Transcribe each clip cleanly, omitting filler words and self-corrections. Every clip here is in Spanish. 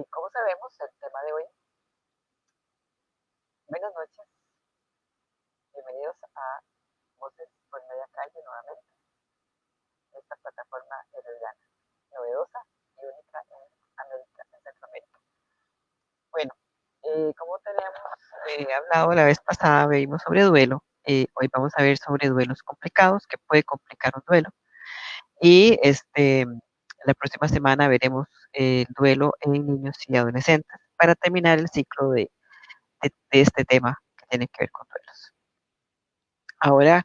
Como sabemos, el tema de hoy, buenas noches, bienvenidos a Voces por Media Calle nuevamente, esta plataforma herediana, novedosa y única en América, en Centroamérica. Bueno, como tenemos hablado la vez pasada, vimos sobre duelo, hoy vamos a ver sobre duelos complicados, que puede complicar un duelo, y la próxima semana veremos el duelo en niños y adolescentes, para terminar el ciclo de este tema que tiene que ver con duelos. Ahora,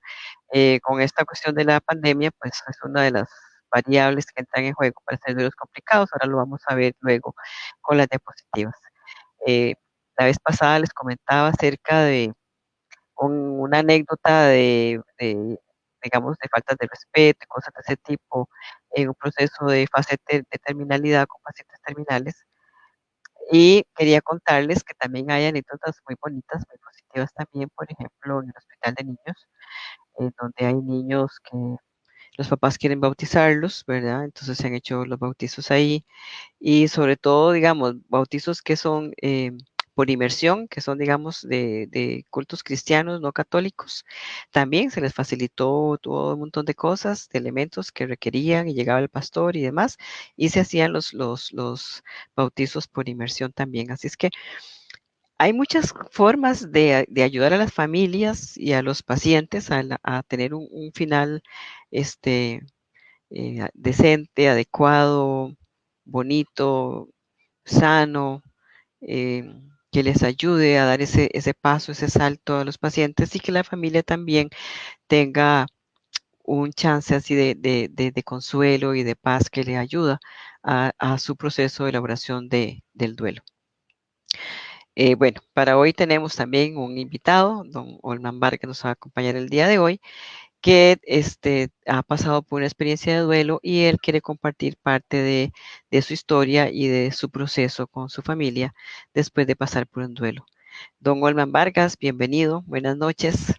con esta cuestión de la pandemia, pues es una de las variables que entran en juego para hacer duelos complicados. Ahora lo vamos a ver luego con las diapositivas. Eh, la vez pasada les comentaba acerca de una anécdota digamos, de faltas de respeto, cosas de ese tipo, en un proceso de fase de terminalidad con pacientes terminales. Y quería contarles que también hay anécdotas muy bonitas, muy positivas también, por ejemplo, en el hospital de niños, donde hay niños que los papás quieren bautizarlos, ¿verdad? Entonces se han hecho los bautizos ahí y sobre todo, digamos, bautizos que son por inmersión, que son, digamos, de cultos cristianos no católicos. También se les facilitó todo un montón de cosas, de elementos que requerían y llegaba el pastor y demás, y se hacían los bautizos por inmersión también. Así es que hay muchas formas de ayudar a las familias y a los pacientes a tener un final decente, adecuado, bonito, sano, que les ayude a dar ese paso, ese salto a los pacientes y que la familia también tenga un chance así de consuelo y de paz que le ayuda a su proceso de elaboración del duelo. Bueno, para hoy tenemos también un invitado, don Olman Vargas, que nos va a acompañar el día de hoy, que ha pasado por una experiencia de duelo y él quiere compartir parte de su historia y de su proceso con su familia después de pasar por un duelo. Don Olman Vargas, bienvenido, buenas noches.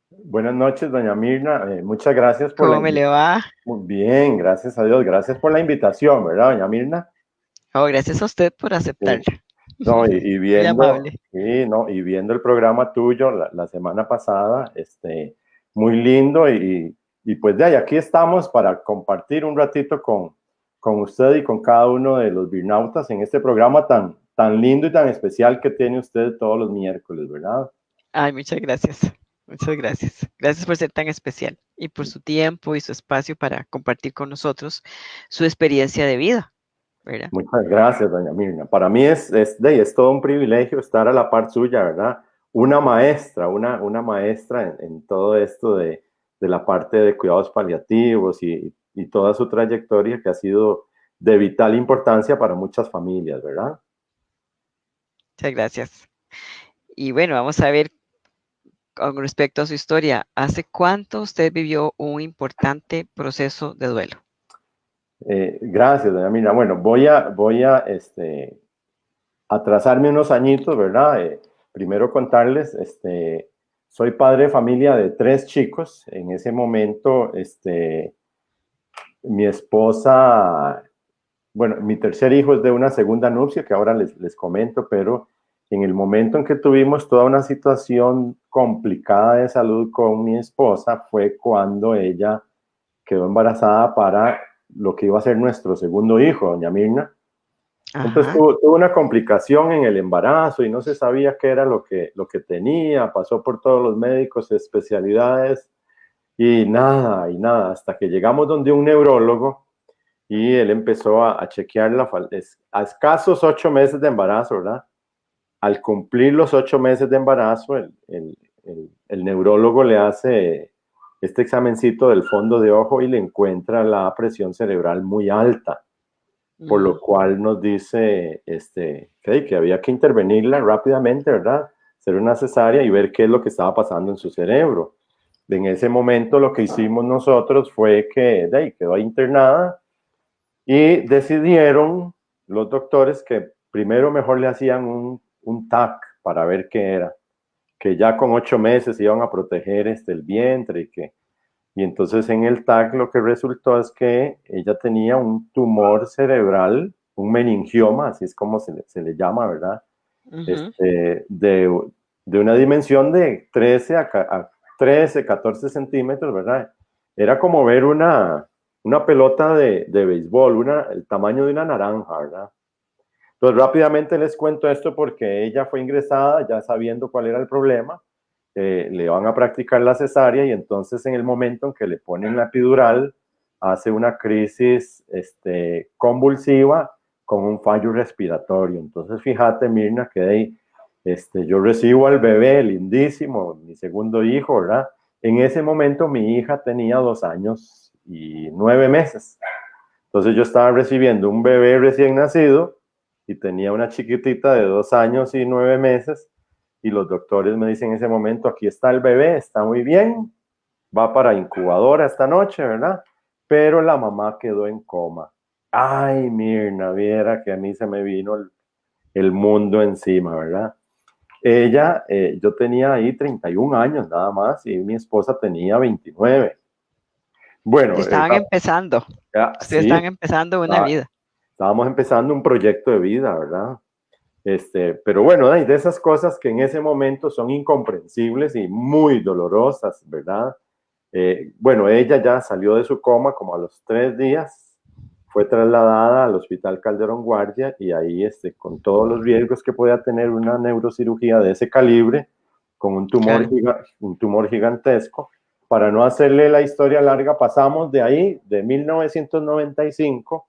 Buenas noches, doña Mirna. Muchas gracias por la ¿Cómo me le invitación. va? Muy bien, gracias a Dios. Gracias por la invitación, ¿verdad, doña Mirna? Oh, gracias a usted por Sí. aceptarla. No, y Muy viendo, amable. sí, no, y viendo el programa tuyo la semana pasada, muy lindo y pues de ahí, aquí estamos para compartir un ratito con usted y con cada uno de los Birnautas en este programa tan lindo y tan especial que tiene usted todos los miércoles, ¿verdad? Ay, muchas gracias. Muchas gracias. Gracias por ser tan especial y por su tiempo y su espacio para compartir con nosotros su experiencia de vida, ¿verdad? Muchas gracias, doña Mirna. Para mí es todo un privilegio estar a la par suya, ¿verdad? Una maestra en todo esto de la parte de cuidados paliativos y toda su trayectoria que ha sido de vital importancia para muchas familias, ¿verdad? Muchas gracias. Y bueno, vamos a ver con respecto a su historia. ¿Hace cuánto usted vivió un importante proceso de duelo? Gracias, doña Mirna. Bueno, voy a atrasarme unos añitos, ¿verdad? Primero contarles, soy padre de familia de 3 chicos. En ese momento, mi esposa, bueno, mi tercer hijo es de una segunda nupcia que ahora les comento, pero en el momento en que tuvimos toda una situación complicada de salud con mi esposa fue cuando ella quedó embarazada para lo que iba a ser nuestro segundo hijo, doña Mirna. Entonces Ajá. tuvo una complicación en el embarazo y no se sabía qué era lo que tenía, pasó por todos los médicos, especialidades y nada, hasta que llegamos donde un neurólogo y él empezó a chequear a escasos 8 meses de embarazo, ¿verdad? Al cumplir los 8 meses de embarazo, el neurólogo le hace este examencito del fondo de ojo y le encuentra la presión cerebral muy alta, por lo cual nos dice que había que intervenirla rápidamente, ¿verdad? Hacer una cesárea y ver qué es lo que estaba pasando en su cerebro. En ese momento lo que hicimos nosotros fue que quedó internada y decidieron los doctores que primero mejor le hacían un TAC para ver qué era, que ya con 8 meses iban a proteger el vientre y entonces en el TAC lo que resultó es que ella tenía un tumor cerebral un meningioma, así es como se le llama, ¿verdad? Ujú. De una dimensión de 13, 14 centímetros, ¿verdad? Era como ver una pelota de béisbol, el tamaño de una naranja, ¿verdad? Entonces rápidamente les cuento esto porque ella fue ingresada ya sabiendo cuál era el problema, le van a practicar la cesárea y entonces en el momento en que le ponen la epidural hace una crisis convulsiva con un fallo respiratorio. Entonces fíjate, Mirna, que de ahí, yo recibo al bebé lindísimo, mi segundo hijo, ¿verdad? En ese momento mi hija tenía 2 años y 9 meses. Entonces yo estaba recibiendo un bebé recién nacido y tenía una chiquitita de 2 años y 9 meses y los doctores me dicen en ese momento, aquí está el bebé, está muy bien, va para incubadora esta noche, ¿verdad? Pero la mamá quedó en coma. Ay, Mirna, viera que a mí se me vino el mundo encima, ¿verdad? Ella, yo tenía ahí 31 años nada más y mi esposa tenía 29. Bueno, Estaban empezando. Ustedes sí, estaban empezando una vida. estábamos empezando un proyecto de vida, ¿verdad? Pero bueno, hay de esas cosas que en ese momento son incomprensibles y muy dolorosas, ¿verdad? Bueno, ella ya salió de su coma como a los 3 días, fue trasladada al Hospital Calderón Guardia y ahí, con todos los riesgos que podía tener una neurocirugía de ese calibre, con Claro. un tumor gigantesco. Para no hacerle la historia larga, pasamos de ahí, de 1995,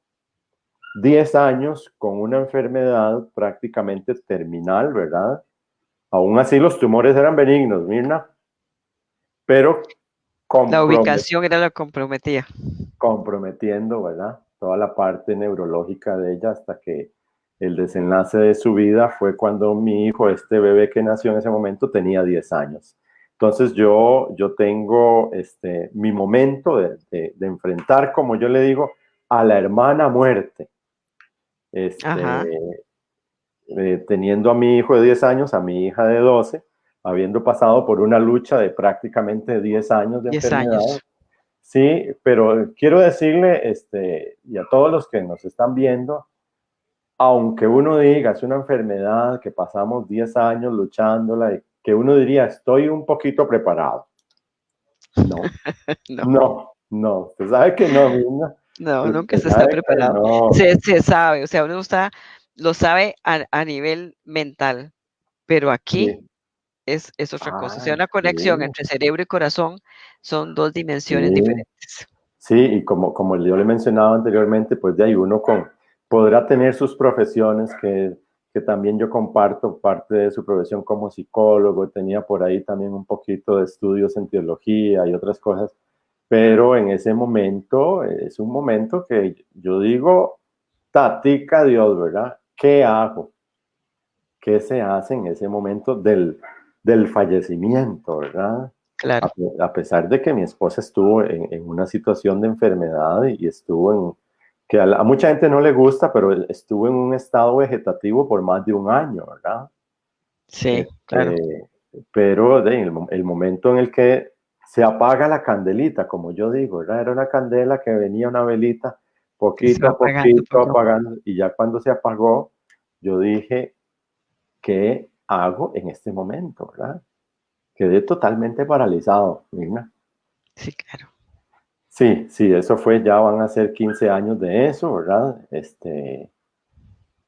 10 años con una enfermedad prácticamente terminal, ¿verdad? Aún así los tumores eran benignos, Mirna, pero La ubicación era lo que comprometía. comprometiendo, ¿verdad? Toda la parte neurológica de ella hasta que el desenlace de su vida fue cuando mi hijo, este bebé que nació en ese momento, tenía 10 años. Entonces yo tengo mi momento de enfrentar, como yo le digo, a la hermana muerte. Ajá. Teniendo a mi hijo de 10 años, a mi hija de 12, habiendo pasado por una lucha de prácticamente 10 años de 10 enfermedad. años. Sí, pero quiero decirle, y a todos los que nos están viendo, aunque uno diga, es una enfermedad que pasamos 10 años luchándola, y que uno diría, estoy un poquito preparado. No, No, no, usted sabe que no, Mirna. no, nunca Usted se está sabe que preparado. no. Se sabe, o sea, uno lo sabe a nivel mental, pero aquí Sí. es otra cosa. O sea, Ay, una sí, conexión entre cerebro y corazón son dos dimensiones sí. diferentes. Sí, y como yo le mencionaba anteriormente, pues de ahí uno podrá tener sus profesiones que también yo comparto, parte de su profesión como psicólogo, tenía por ahí también un poquito de estudios en teología y otras cosas, pero en ese momento es un momento que yo digo, tatica Dios, ¿verdad? ¿Qué hago? ¿Qué se hace en ese momento del fallecimiento, ¿verdad? Claro, A pesar de que mi esposa estuvo en una situación de enfermedad y estuvo que a mucha gente no le gusta, pero estuvo en un estado vegetativo por más de un año, ¿verdad? sí, claro. Este, pero el momento en el que se apaga la candelita, como yo digo, ¿verdad? Era una candela que venía una velita Que se poquito va a apagando poquito poco a poco. apagando, y ya cuando se apagó, yo dije, ¿qué hago en este momento, verdad? Quedé totalmente paralizado, Mirna. Sí, claro. Sí, sí, eso fue, ya van a ser 15 años de eso, ¿verdad?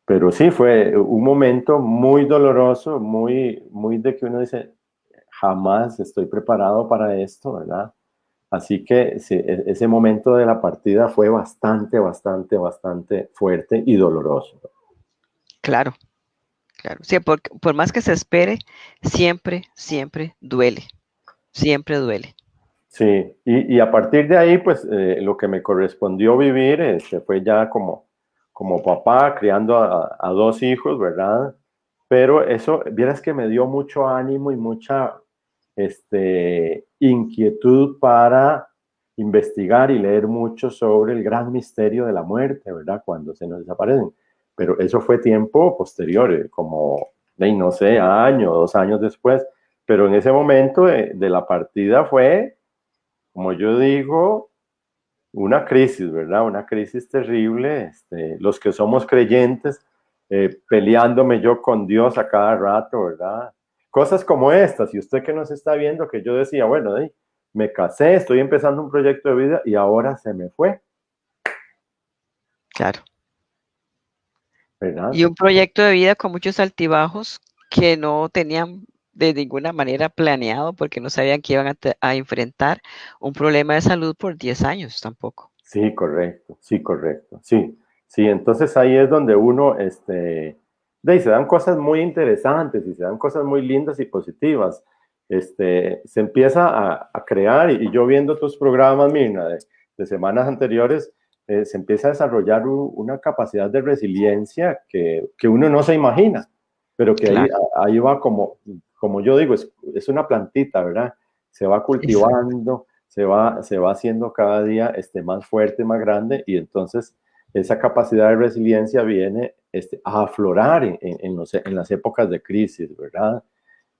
Pero sí, fue un momento muy doloroso, muy de que uno dice, jamás estoy preparado para esto, ¿verdad? Así que sí, ese momento de la partida fue bastante, bastante, bastante fuerte y doloroso. Claro, claro. Sí, por más que se espere, siempre, siempre duele. Siempre duele. Sí, y a partir de ahí, pues lo que me correspondió vivir fue ya como papá, criando a dos hijos, ¿verdad? Pero eso, vieras que me dio mucho ánimo y mucha inquietud para investigar y leer mucho sobre el gran misterio de la muerte, ¿verdad? Cuando se nos desaparecen. Pero eso fue tiempo posterior, como, no sé, año, 2 años después. Pero en ese momento de la partida fue, como yo digo, una crisis, ¿verdad? Una crisis terrible. Los que somos creyentes, peleándome yo con Dios a cada rato, ¿verdad? Cosas como estas, y usted que nos está viendo, que yo decía, bueno, me casé, estoy empezando un proyecto de vida y ahora se me fue, Claro. ¿verdad? Y un proyecto de vida con muchos altibajos que no tenían de ninguna manera planeado porque no sabían que iban a enfrentar un problema de salud por 10 años tampoco. Sí, correcto, sí, correcto, sí, sí, entonces ahí es donde uno, se dan cosas muy interesantes y se dan cosas muy lindas y positivas. Se empieza a crear, y yo viendo tus programas, Mirna, de semanas anteriores, se empieza a desarrollar una capacidad de resiliencia que uno no se imagina, pero que Claro, ahí va como yo digo, es una plantita, ¿verdad? Se va exacto. cultivando, se va haciendo cada día más fuerte, más grande, y entonces esa capacidad de resiliencia viene a aflorar en las épocas de crisis, ¿verdad?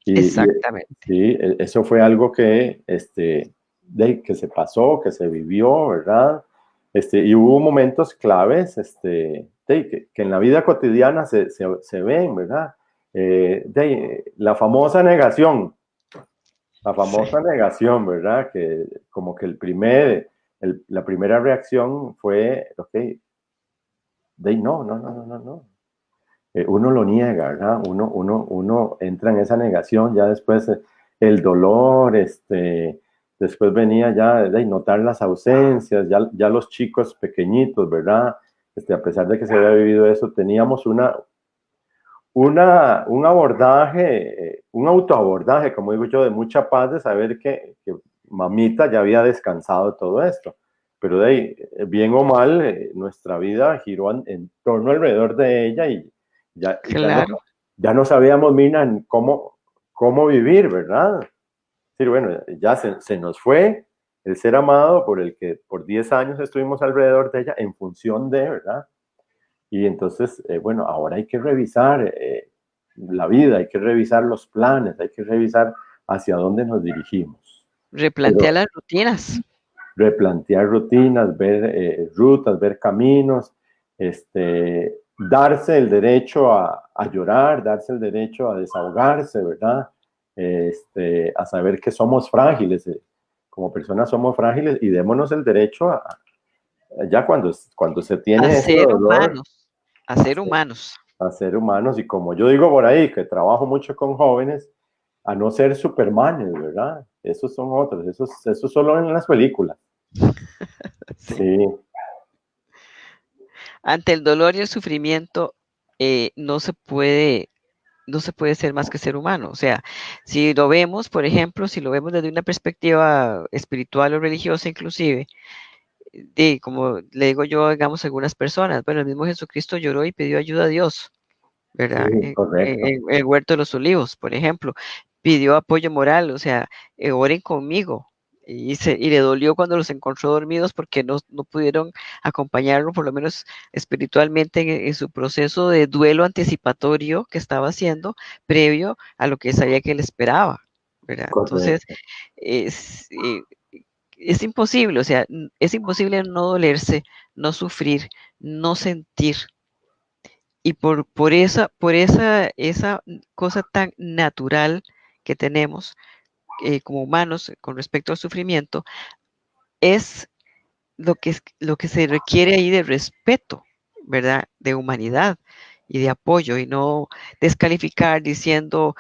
Y Exactamente. sí, eso fue algo que se pasó, que se vivió, ¿verdad? Y hubo momentos claves que en la vida cotidiana se ven, ¿verdad? La famosa negación, Sí. ¿verdad? Que como que la primera reacción fue, ok, no, no, no, no, no, no. Uno lo niega, ¿verdad? Uno entra en esa negación, ya después el dolor, después venía ya de notar las ausencias, ya los chicos pequeñitos, ¿verdad? A pesar de que se había vivido eso, teníamos un abordaje, un autoabordaje, como digo yo, de mucha paz, de saber que mamita ya había descansado de todo esto. Pero de ahí, bien o mal, nuestra vida giró en torno alrededor de ella, y Claro, ya no sabíamos, Mina, cómo vivir, ¿verdad? Sí, bueno, ya se nos fue el ser amado por el que por 10 años estuvimos alrededor de ella en función de, ¿verdad? Y entonces, bueno, ahora hay que revisar la vida, hay que revisar los planes, hay que revisar hacia dónde nos dirigimos. replantea Pero las rutinas. replantear rutinas, ver rutas, ver caminos, darse el derecho a llorar, darse el derecho a desahogarse, ¿verdad? A saber que somos frágiles, como personas somos frágiles, y démonos el derecho ya cuando se A tiene ese ser dolor, humanos, a ser humanos. a ser humanos, y como yo digo por ahí, que trabajo mucho con jóvenes, a no ser supermanes, ¿verdad? Esos son otros, esos solo en las películas. Sí. Sí, Ante el dolor y el sufrimiento, no se puede ser más que ser humano. O sea, si lo vemos, por ejemplo, si lo vemos desde una perspectiva espiritual o religiosa inclusive, como le digo yo, digamos, a algunas personas, bueno, el mismo Jesucristo lloró y pidió ayuda a Dios, sí, ¿verdad? correcto. En el huerto de los olivos, por ejemplo, pidió apoyo moral, o sea, oren conmigo. Y le dolió cuando los encontró dormidos porque no pudieron acompañarlo, por lo menos espiritualmente, en su proceso de duelo anticipatorio que estaba haciendo previo a lo que sabía que él esperaba, ¿verdad? Entonces, Correcto. es, eh, es imposible, o sea, es imposible no dolerse, no sufrir, no sentir. Y esa cosa tan natural que tenemos como humanos con respecto al sufrimiento, es lo que se requiere ahí de respeto, ¿verdad? De humanidad y de apoyo, y no descalificar diciendo,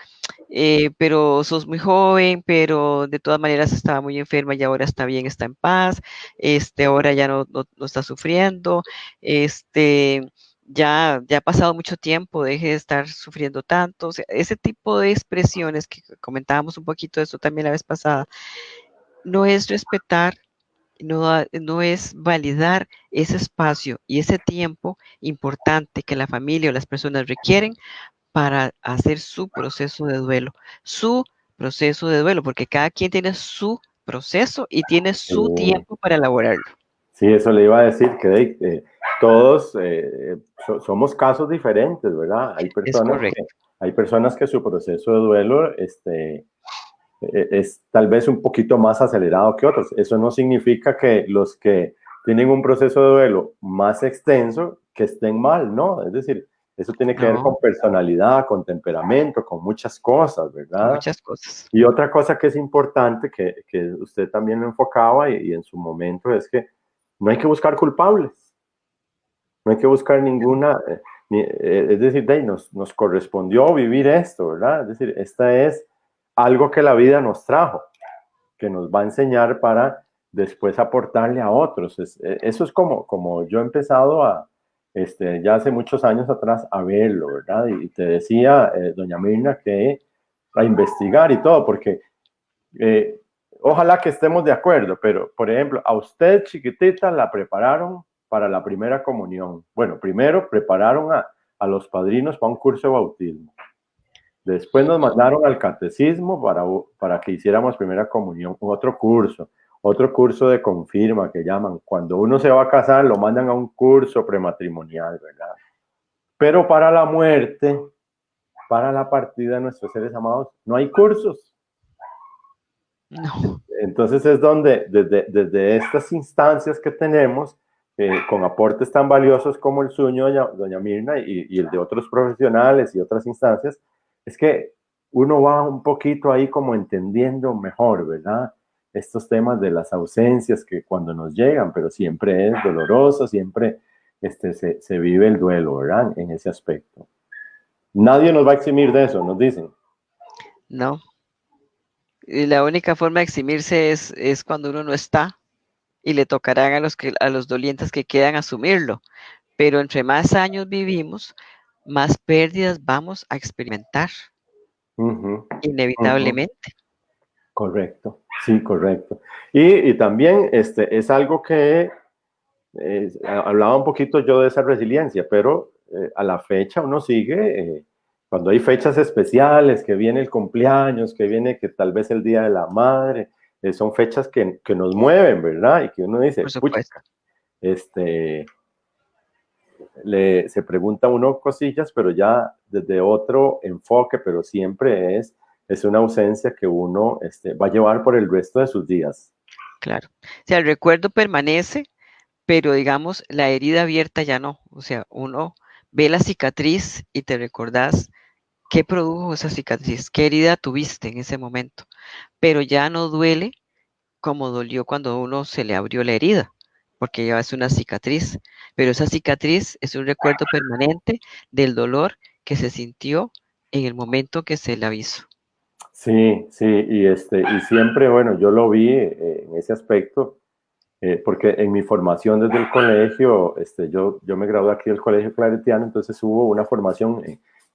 pero sos muy joven, pero de todas maneras estaba muy enferma y ahora está bien, está en paz, ahora ya no está sufriendo, ya ha pasado mucho tiempo, deje de estar sufriendo tanto. O sea, ese tipo de expresiones que comentábamos un poquito de eso también la vez pasada, no es respetar, no es validar ese espacio y ese tiempo importante que la familia o las personas requieren para hacer su proceso de duelo, porque cada quien tiene su proceso y tiene su Sí, tiempo para elaborarlo. sí, eso le iba a decir, que todos somos casos diferentes, ¿verdad? Es correcto, Hay personas que su proceso de duelo es tal vez un poquito más acelerado que otros. Eso no significa que los que tienen un proceso de duelo más extenso que estén mal, ¿no? Es decir, eso tiene que ver No, con personalidad, con temperamento, con muchas cosas, con ¿verdad? muchas cosas. Y otra cosa que es importante, que usted también lo enfocaba y en su momento, es que no hay que buscar culpables, no hay que buscar ninguna, es decir, nos correspondió vivir esto, ¿verdad? Es decir, esta es algo que la vida nos trajo, que nos va a enseñar para después aportarle a otros. Eso es como yo he empezado ya hace muchos años atrás, a verlo, ¿verdad? Y te decía, doña Mirna, que a investigar y todo, porque eh, ojalá que estemos de acuerdo, pero por ejemplo, a usted chiquitita la prepararon para la primera comunión. Bueno, primero prepararon a los padrinos para un curso de bautismo. Después nos mandaron al catecismo para que hiciéramos primera comunión, otro curso de confirma que llaman. Cuando uno se va a casar, lo mandan a un curso prematrimonial, ¿verdad? Pero para la muerte, para la partida de nuestros seres amados, no hay cursos. No, Entonces es donde, desde estas instancias que tenemos, con aportes tan valiosos como el suyo, doña Mirna, y el de otros profesionales y otras instancias, es que uno va un poquito ahí como entendiendo mejor, ¿verdad? Estos temas de las ausencias que cuando nos llegan, pero siempre es doloroso, siempre se vive el duelo, ¿verdad? En ese aspecto. Nadie nos va a eximir de eso, nos dicen. no. Y la única forma de eximirse es cuando uno no está y le tocarán a los dolientes que quieran asumirlo. Pero entre más años vivimos, más pérdidas vamos a experimentar, Ujú, ujú. inevitablemente. Correcto, sí, correcto. Y también es algo que hablaba un poquito yo de esa resiliencia, pero a la fecha uno sigue, cuando hay fechas especiales, que viene el cumpleaños, que viene que tal vez el Día de la Madre, son fechas que nos mueven, ¿verdad? Y que uno dice, Por supuesto. pucha, este, se pregunta uno cosillas, pero ya desde otro enfoque, pero siempre es una ausencia que uno va a llevar por el resto de sus días. Claro. O sea, el recuerdo permanece, pero digamos, la herida abierta ya no. O sea, uno ve la cicatriz y te recordás qué produjo esa cicatriz, qué herida tuviste en ese momento, pero ya no duele como dolió cuando uno se le abrió la herida, porque ya es una cicatriz, pero esa cicatriz es un recuerdo permanente del dolor que se sintió en el momento que se le avisó. Sí, sí, y siempre, bueno, yo lo vi en ese aspecto, porque en mi formación desde el colegio, yo me gradué aquí del Colegio Claretiano, entonces hubo una formación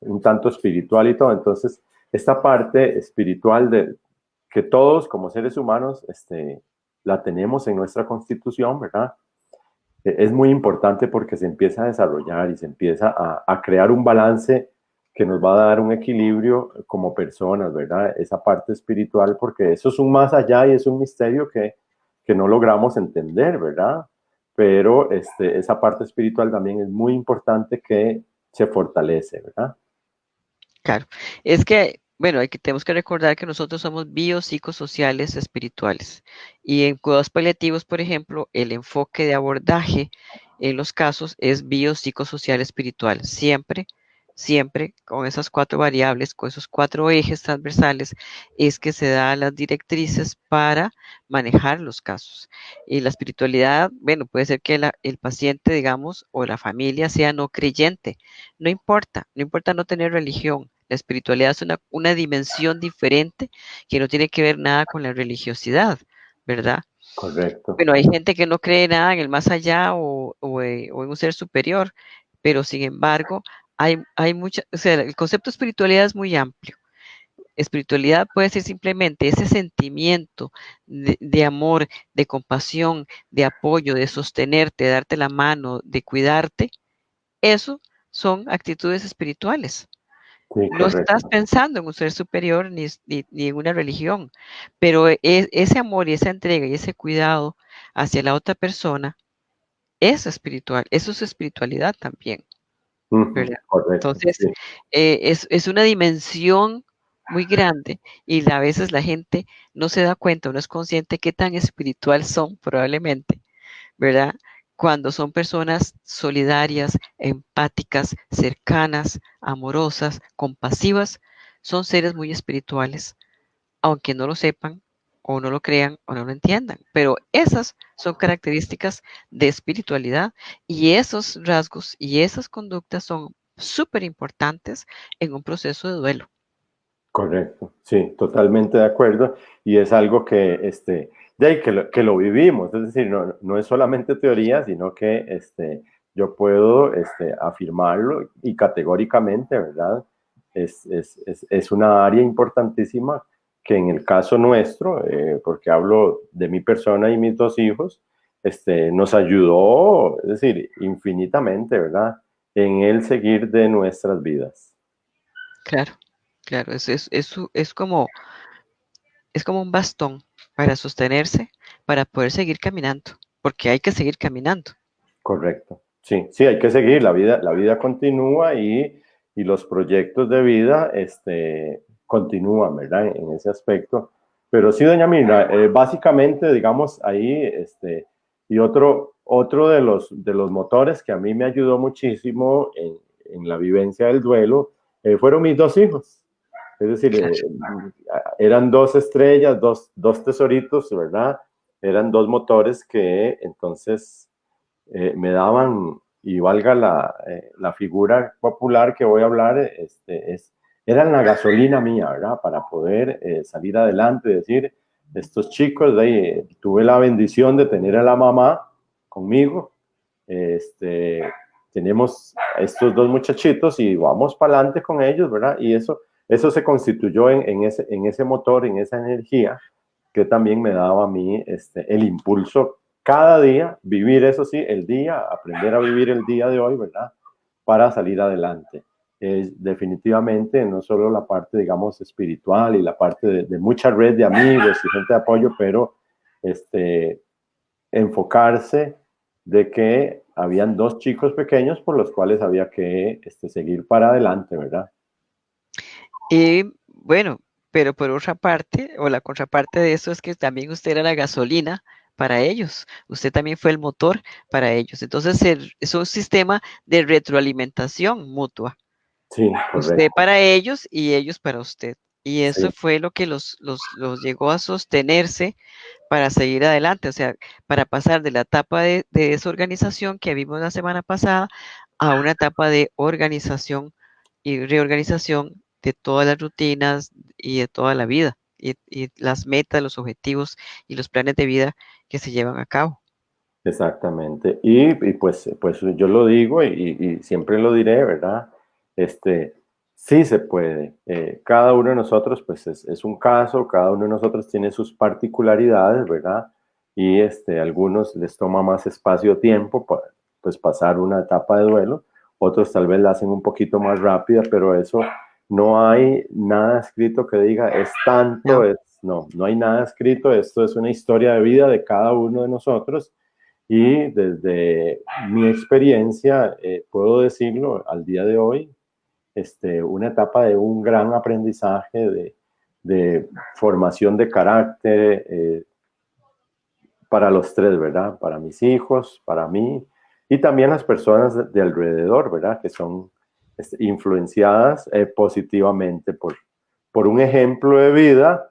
un tanto espiritual y todo, entonces esta parte espiritual que todos como seres humanos la tenemos en nuestra constitución, ¿verdad? Es muy importante porque se empieza a desarrollar y se empieza a crear un balance que nos va a dar un equilibrio como personas, ¿verdad? Esa parte espiritual, porque eso es un más allá y es un misterio que no logramos entender, ¿verdad? Pero esa parte espiritual también es muy importante que se fortalece, ¿verdad? Claro, es que, bueno, tenemos que recordar que nosotros somos biopsicosociales espirituales y en cuidados paliativos, por ejemplo, el enfoque de abordaje en los casos es biopsicosocial espiritual, siempre, siempre con esas cuatro variables, con esos cuatro ejes transversales, es que se dan las directrices para manejar los casos. Y la espiritualidad, bueno, puede ser que el paciente, digamos, o la familia sea no creyente, no importa, no importa no tener religión. La espiritualidad es una dimensión diferente que no tiene que ver nada con la religiosidad, ¿verdad? Correcto. Bueno, hay gente que no cree nada en el más allá o en un ser superior, pero sin embargo, hay mucha, o sea, el concepto de espiritualidad es muy amplio. Espiritualidad puede ser simplemente ese sentimiento de amor, de compasión, de apoyo, de sostenerte, de darte la mano, de cuidarte. Eso son actitudes espirituales. Sí, No estás correcto. pensando en un ser superior ni en una religión, pero ese amor y esa entrega y ese cuidado hacia la otra persona es espiritual, eso es espiritualidad también, ¿verdad? Correcto, Entonces, sí. es una dimensión muy grande y a veces la gente no se da cuenta, no es consciente qué tan espiritual son probablemente, ¿verdad? Cuando son personas solidarias, empáticas, cercanas, amorosas, compasivas, son seres muy espirituales, aunque no lo sepan o no lo crean o no lo entiendan. Pero esas son características de espiritualidad y esos rasgos y esas conductas son súper importantes en un proceso de duelo. Correcto, sí, totalmente de acuerdo. Y es algo que, que lo vivimos, es decir, no es solamente teoría, sino que yo puedo afirmarlo y categóricamente, ¿verdad? Es una área importantísima que en el caso nuestro, porque hablo de mi persona y mis dos hijos, nos ayudó, es decir, infinitamente, ¿verdad? En el seguir de nuestras vidas. Claro, claro, es como un bastón para sostenerse, para poder seguir caminando, porque hay que seguir caminando. Correcto. Sí, sí, hay que seguir. La vida continúa y los proyectos de vida continúan, ¿verdad? En ese aspecto. Pero sí, doña Mirna, básicamente, digamos, ahí, y otro de los motores que a mí me ayudó muchísimo en la vivencia del duelo, fueron mis dos hijos. Es decir, Claro. eran dos estrellas, dos tesoritos, ¿verdad? Eran dos motores que entonces me daban, y valga la figura popular que voy a hablar, eran la gasolina mía, ¿verdad? Para poder salir adelante, decir, estos chicos, tuve la bendición de tener a la mamá conmigo, tenemos estos dos muchachitos y vamos para adelante con ellos, ¿verdad? Y eso se constituyó en ese motor, en esa energía que también me daba a mí el impulso cada día, vivir eso sí, el día, aprender a vivir el día de hoy, ¿verdad? Para salir adelante. Definitivamente no solo la parte, digamos, espiritual y la parte de mucha red de amigos y gente de apoyo, pero enfocarse de que habían dos chicos pequeños por los cuales había que seguir para adelante, ¿verdad? Y bueno, pero por otra parte, o la contraparte de eso es que también usted era la gasolina para ellos. Usted también fue el motor para ellos. Entonces, es un sistema de retroalimentación mutua. Sí, Usted correcto. para ellos y ellos para usted. Y eso Sí, fue lo que los llegó a sostenerse para seguir adelante, o sea, para pasar de la etapa de desorganización que vimos la semana pasada a una etapa de organización y reorganización de todas las rutinas y de toda la vida y las metas, los objetivos y los planes de vida que se llevan a cabo. exactamente. Y pues yo lo digo y siempre lo diré, ¿verdad? Sí se puede. Cada uno de nosotros, pues es un caso, cada uno de nosotros tiene sus particularidades, ¿verdad? Y a algunos les toma más espacio-tiempo para pues pasar una etapa de duelo, otros tal vez la hacen un poquito más rápida, pero eso no hay nada escrito que diga es tanto, No, no hay nada escrito, esto es una historia de vida de cada uno de nosotros y desde mi experiencia, puedo decirlo al día de hoy, una etapa de un gran aprendizaje, de formación de carácter para los tres, ¿verdad? Para mis hijos, para mí y también las personas de alrededor, ¿verdad? Que son influenciadas positivamente por un ejemplo de vida,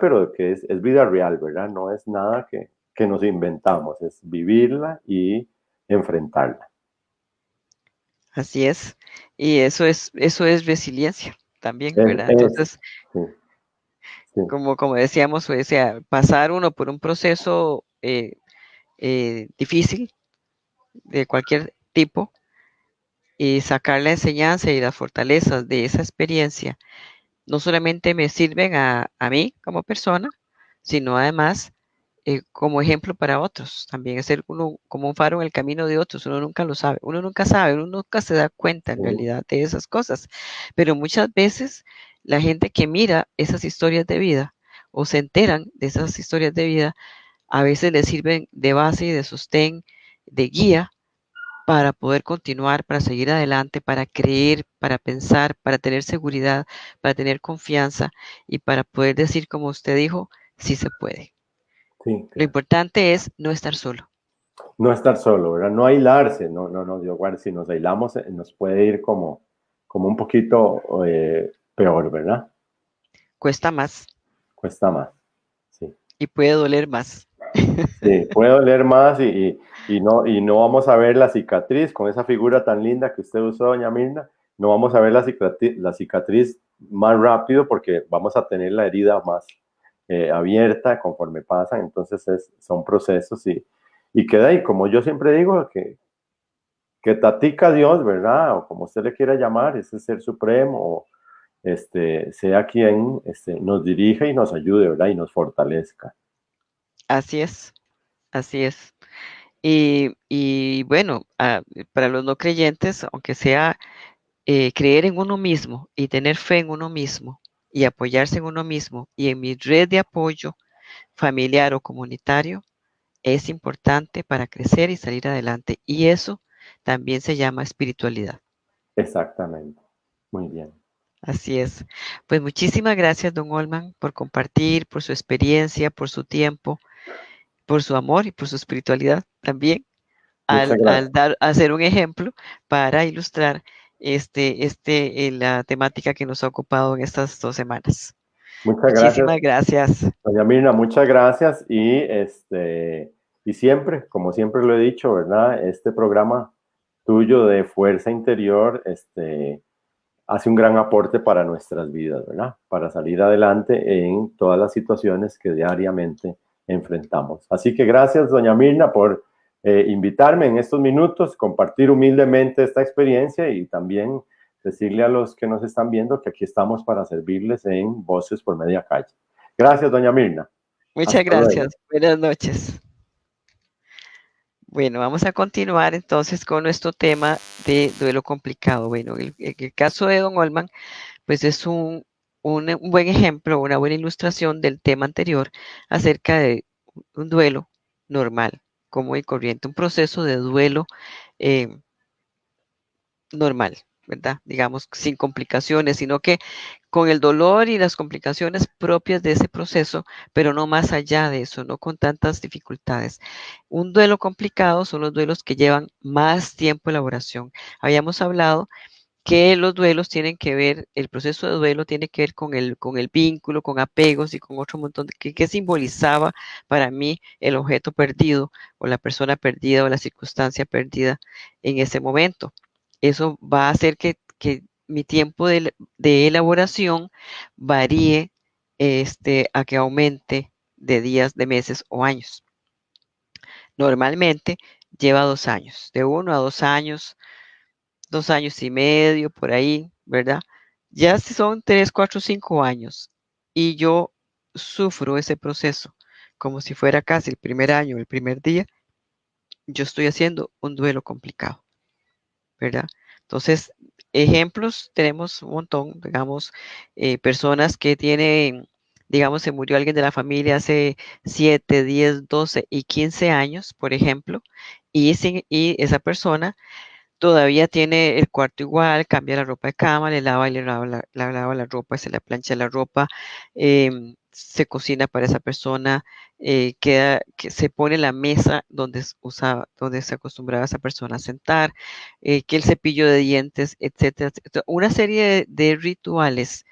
pero que es vida real, ¿verdad? No es nada que nos inventamos, es vivirla y enfrentarla. así es. Y eso es resiliencia también, ¿verdad? Es, Entonces, sí, sí, como decíamos, o sea, pasar uno por un proceso difícil de cualquier tipo y sacar la enseñanza y las fortalezas de esa experiencia, no solamente me sirven a mí como persona, sino además como ejemplo para otros. También es ser uno como un faro en el camino de otros. Uno nunca lo sabe, uno nunca se da cuenta en sí, realidad de esas cosas. Pero muchas veces la gente que mira esas historias de vida o se enteran de esas historias de vida, a veces les sirven de base y de sostén, de guía para poder continuar, para seguir adelante, para creer, para pensar, para tener seguridad, para tener confianza y para poder decir, como usted dijo, sí se puede. Sí, Lo claro. importante es no estar solo. No estar solo, ¿verdad? No aislarse, no, no, no, Dios guarde, si nos aislamos nos puede ir como un poquito peor, ¿verdad? Cuesta más Cuesta más, sí. y puede doler más. Sí, puede doler más y no vamos a ver la cicatriz con esa figura tan linda que usted usó, doña Mirna, no vamos a ver la cicatriz más rápido porque vamos a tener la herida más abierta conforme pasa, entonces son procesos y queda ahí, como yo siempre digo, que tatica Dios, ¿verdad? O como usted le quiera llamar, ese ser supremo, o sea quien nos dirija y nos ayude, ¿verdad? Y nos fortalezca. Así es, así es. Y bueno, para los no creyentes, aunque sea creer en uno mismo y tener fe en uno mismo y apoyarse en uno mismo y en mi red de apoyo familiar o comunitario, es importante para crecer y salir adelante. Y eso también se llama espiritualidad. Exactamente. Muy bien. Así es. Pues muchísimas gracias, don Olman, por compartir, por su experiencia, por su tiempo, por su amor y por su espiritualidad también, Muchas al gracias. dar, a ser un ejemplo para ilustrar la temática que nos ha ocupado en estas 2 semanas. Muchas gracias, Muchísimas gracias. doña Mirna, muchas gracias y siempre, como siempre lo he dicho, ¿verdad? Este programa tuyo de fuerza interior, hace un gran aporte para nuestras vidas, ¿verdad? Para salir adelante en todas las situaciones que diariamente enfrentamos. Así que gracias, doña Mirna, por invitarme en estos minutos, compartir humildemente esta experiencia y también decirle a los que nos están viendo que aquí estamos para servirles en Voces por Media Calle. Gracias, doña Mirna. Muchas Hasta luego. gracias. Buenas noches. Bueno, vamos a continuar entonces con nuestro tema de duelo complicado. Bueno, el caso de don Olman, pues es un buen ejemplo, una buena ilustración del tema anterior acerca de un duelo normal, común y corriente, un proceso de duelo eh, normal, ¿verdad? Digamos, sin complicaciones, sino que con el dolor y las complicaciones propias de ese proceso, pero no más allá de eso, no con tantas dificultades. Un duelo complicado son los duelos que llevan más tiempo de elaboración. Habíamos hablado que los duelos tienen que ver, el proceso de duelo tiene que ver con el vínculo, con apegos y con otro montón de que simbolizaba para mí el objeto perdido o la persona perdida o la circunstancia perdida en ese momento. Eso va a hacer que mi tiempo de elaboración varíe a que aumente de días, de meses o años. Normalmente lleva 2 años, de 1 a 2 años, 2 años y medio, por ahí, ¿verdad? Ya si son 3, 4, 5 años y yo sufro ese proceso como si fuera casi el primer año, el primer día, yo estoy haciendo un duelo complicado, ¿verdad? Entonces, ejemplos tenemos un montón, digamos, personas que tienen, digamos, se murió alguien de la familia hace 7, 10, 12 y 15 años, por ejemplo, y esa persona todavía tiene el cuarto igual, cambia la ropa de cama, le lava y le lava la ropa, se le plancha la ropa, se cocina para esa persona, que se pone la mesa donde se acostumbraba esa persona a sentar, que el cepillo de dientes, etcétera, etcétera. Una serie de rituales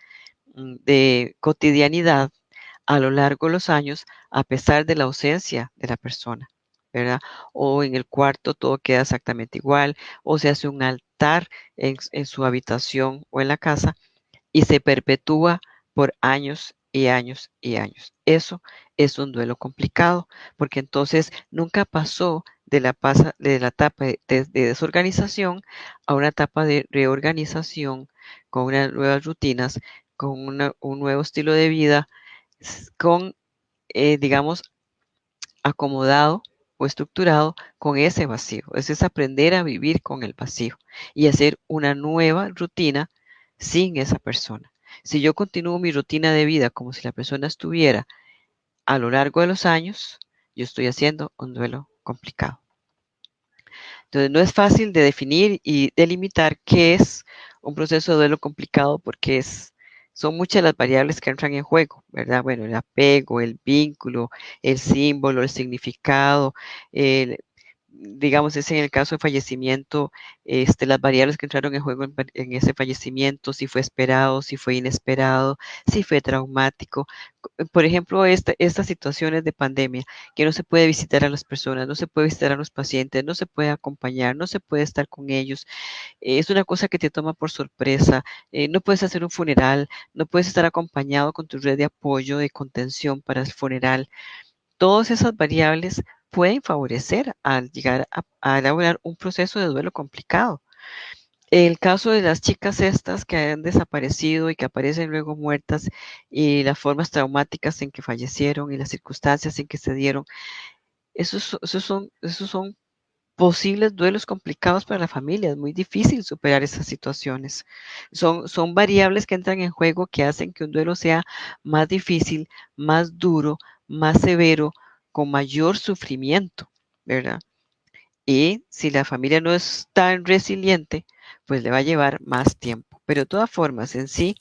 de cotidianidad a lo largo de los años, a pesar de la ausencia de la persona, ¿verdad? O en el cuarto todo queda exactamente igual, o se hace un altar en su habitación o en la casa y se perpetúa por años y años y años. Eso es un duelo complicado, porque entonces nunca pasó de la etapa de desorganización a una etapa de reorganización con unas nuevas rutinas, con un nuevo estilo de vida, con, digamos, acomodado o estructurado con ese vacío. Eso es aprender a vivir con el vacío y hacer una nueva rutina sin esa persona. Si yo continúo mi rutina de vida como si la persona estuviera a lo largo de los años, yo estoy haciendo un duelo complicado. Entonces, no es fácil de definir y delimitar qué es un proceso de duelo complicado porque son muchas las variables que entran en juego, ¿verdad? Bueno, el apego, el vínculo, el símbolo, el significado, el, digamos, es en el caso de fallecimiento, las variables que entraron en juego en ese fallecimiento, si fue esperado, si fue inesperado, si fue traumático. Por ejemplo, estas situaciones de pandemia, que no se puede visitar a las personas, no se puede visitar a los pacientes, no se puede acompañar, no se puede estar con ellos, es una cosa que te toma por sorpresa, no puedes hacer un funeral, no puedes estar acompañado con tu red de apoyo, de contención para el funeral. Todas esas variables pueden favorecer al llegar a elaborar un proceso de duelo complicado. El caso de las chicas estas que han desaparecido y que aparecen luego muertas y las formas traumáticas en que fallecieron y las circunstancias en que se dieron, esos son posibles duelos complicados para la familia. Es muy difícil superar esas situaciones. Son variables que entran en juego que hacen que un duelo sea más difícil, más duro, más severo, con mayor sufrimiento, ¿verdad? Y si la familia no es tan resiliente, pues le va a llevar más tiempo. Pero de todas formas, en sí,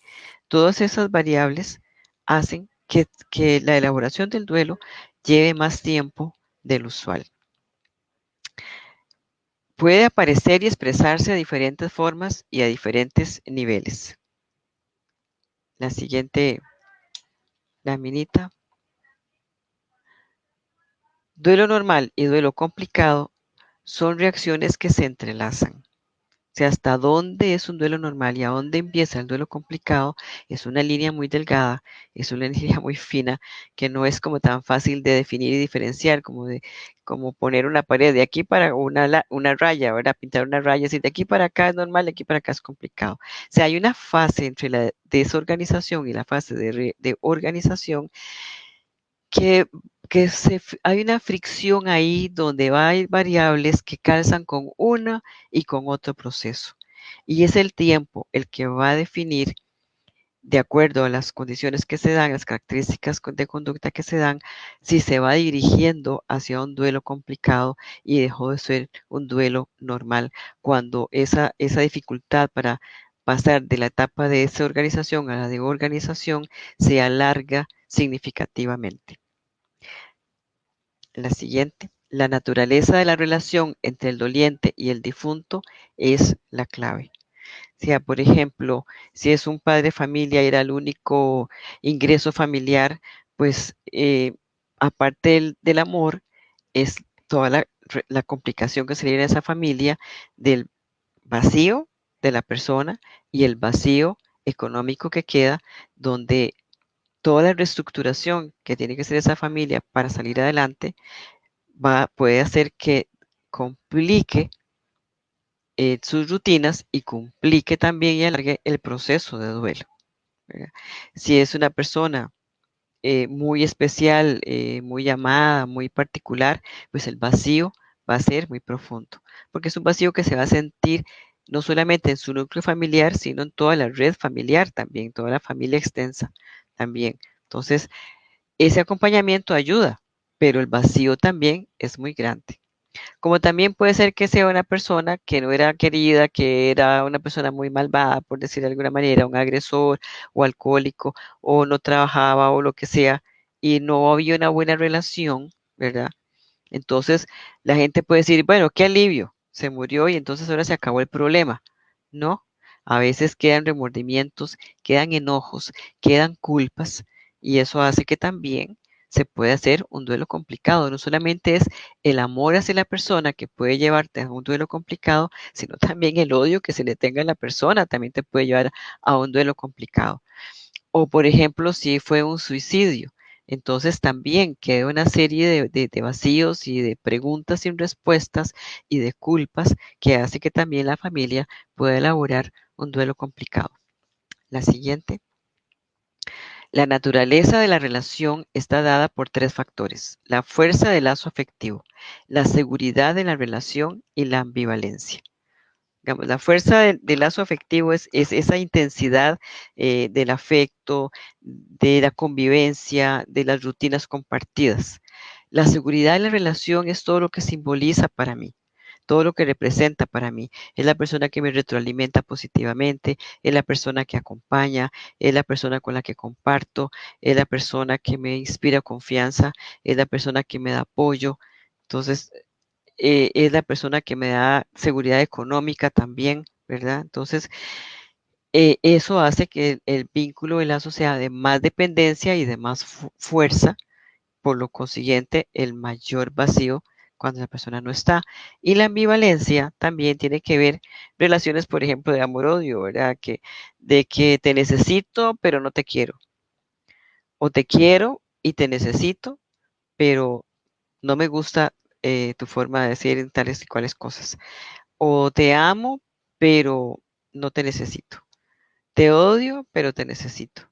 todas esas variables hacen que la elaboración del duelo lleve más tiempo del usual. Puede aparecer y expresarse de diferentes formas y a diferentes niveles. La siguiente laminita. Duelo normal y duelo complicado son reacciones que se entrelazan. O sea, hasta dónde es un duelo normal y a dónde empieza el duelo complicado es una línea muy delgada, es una línea muy fina que no es como tan fácil de definir y diferenciar como poner una pared de aquí para una raya, ¿verdad? Pintar una raya, así de aquí para acá es normal, de aquí para acá es complicado. O sea, hay una fase entre la desorganización y la fase de organización que, hay una fricción ahí donde hay variables que calzan con una y con otro proceso. Y es el tiempo el que va a definir, de acuerdo a las condiciones que se dan, las características de conducta que se dan, si se va dirigiendo hacia un duelo complicado y dejó de ser un duelo normal, cuando esa dificultad para pasar de la etapa de desorganización a la de organización se alarga significativamente. La siguiente. La naturaleza de la relación entre el doliente y el difunto es la clave. O sea, por ejemplo, si es un padre de familia y era el único ingreso familiar, pues aparte del amor, es toda la complicación que se le viene a esa familia del vacío de la persona y el vacío económico que queda, donde toda la reestructuración que tiene que hacer esa familia para salir adelante puede hacer que complique sus rutinas y complique también y alargue el proceso de duelo, ¿verdad? Si es una persona muy especial, muy amada, muy particular, pues el vacío va a ser muy profundo, porque es un vacío que se va a sentir no solamente en su núcleo familiar, sino en toda la red familiar también, toda la familia extensa también. Entonces, ese acompañamiento ayuda, pero el vacío también es muy grande. Como también puede ser que sea una persona que no era querida, que era una persona muy malvada, por decir de alguna manera, un agresor o alcohólico, o no trabajaba o lo que sea, y no había una buena relación, ¿verdad? Entonces la gente puede decir, bueno, qué alivio, se murió y entonces ahora se acabó el problema. No, a veces quedan remordimientos, quedan enojos, quedan culpas, y eso hace que también se pueda hacer un duelo complicado. No solamente es el amor hacia la persona que puede llevarte a un duelo complicado, sino también el odio que se le tenga a la persona también te puede llevar a un duelo complicado. O por ejemplo, si fue un suicidio, entonces también queda una serie de vacíos y de preguntas sin respuestas y de culpas que hace que también la familia pueda elaborar un duelo complicado. La siguiente. La naturaleza de la relación está dada por tres factores: la fuerza del lazo afectivo, la seguridad de la relación y la ambivalencia. Digamos, la fuerza del lazo afectivo es esa intensidad del afecto, de la convivencia, de las rutinas compartidas. La seguridad de la relación es todo lo que simboliza para mí. todo lo que representa para mí. Es la persona que me retroalimenta positivamente, es la persona que acompaña, es la persona con la que comparto, es la persona que me inspira confianza, es la persona que me da apoyo. Entonces, es la persona que me da seguridad económica también, ¿verdad? Entonces, eso hace que el vínculo, el lazo sea de más dependencia y de más fuerza, por lo consiguiente, el mayor vacío cuando la persona no está. Y la ambivalencia también tiene que ver relaciones, por ejemplo, de amor-odio, ¿verdad? De que te necesito, pero no te quiero. O te quiero y te necesito, pero no me gusta tu forma de decir tales y cuales cosas. O te amo, pero no te necesito. Te odio, pero te necesito.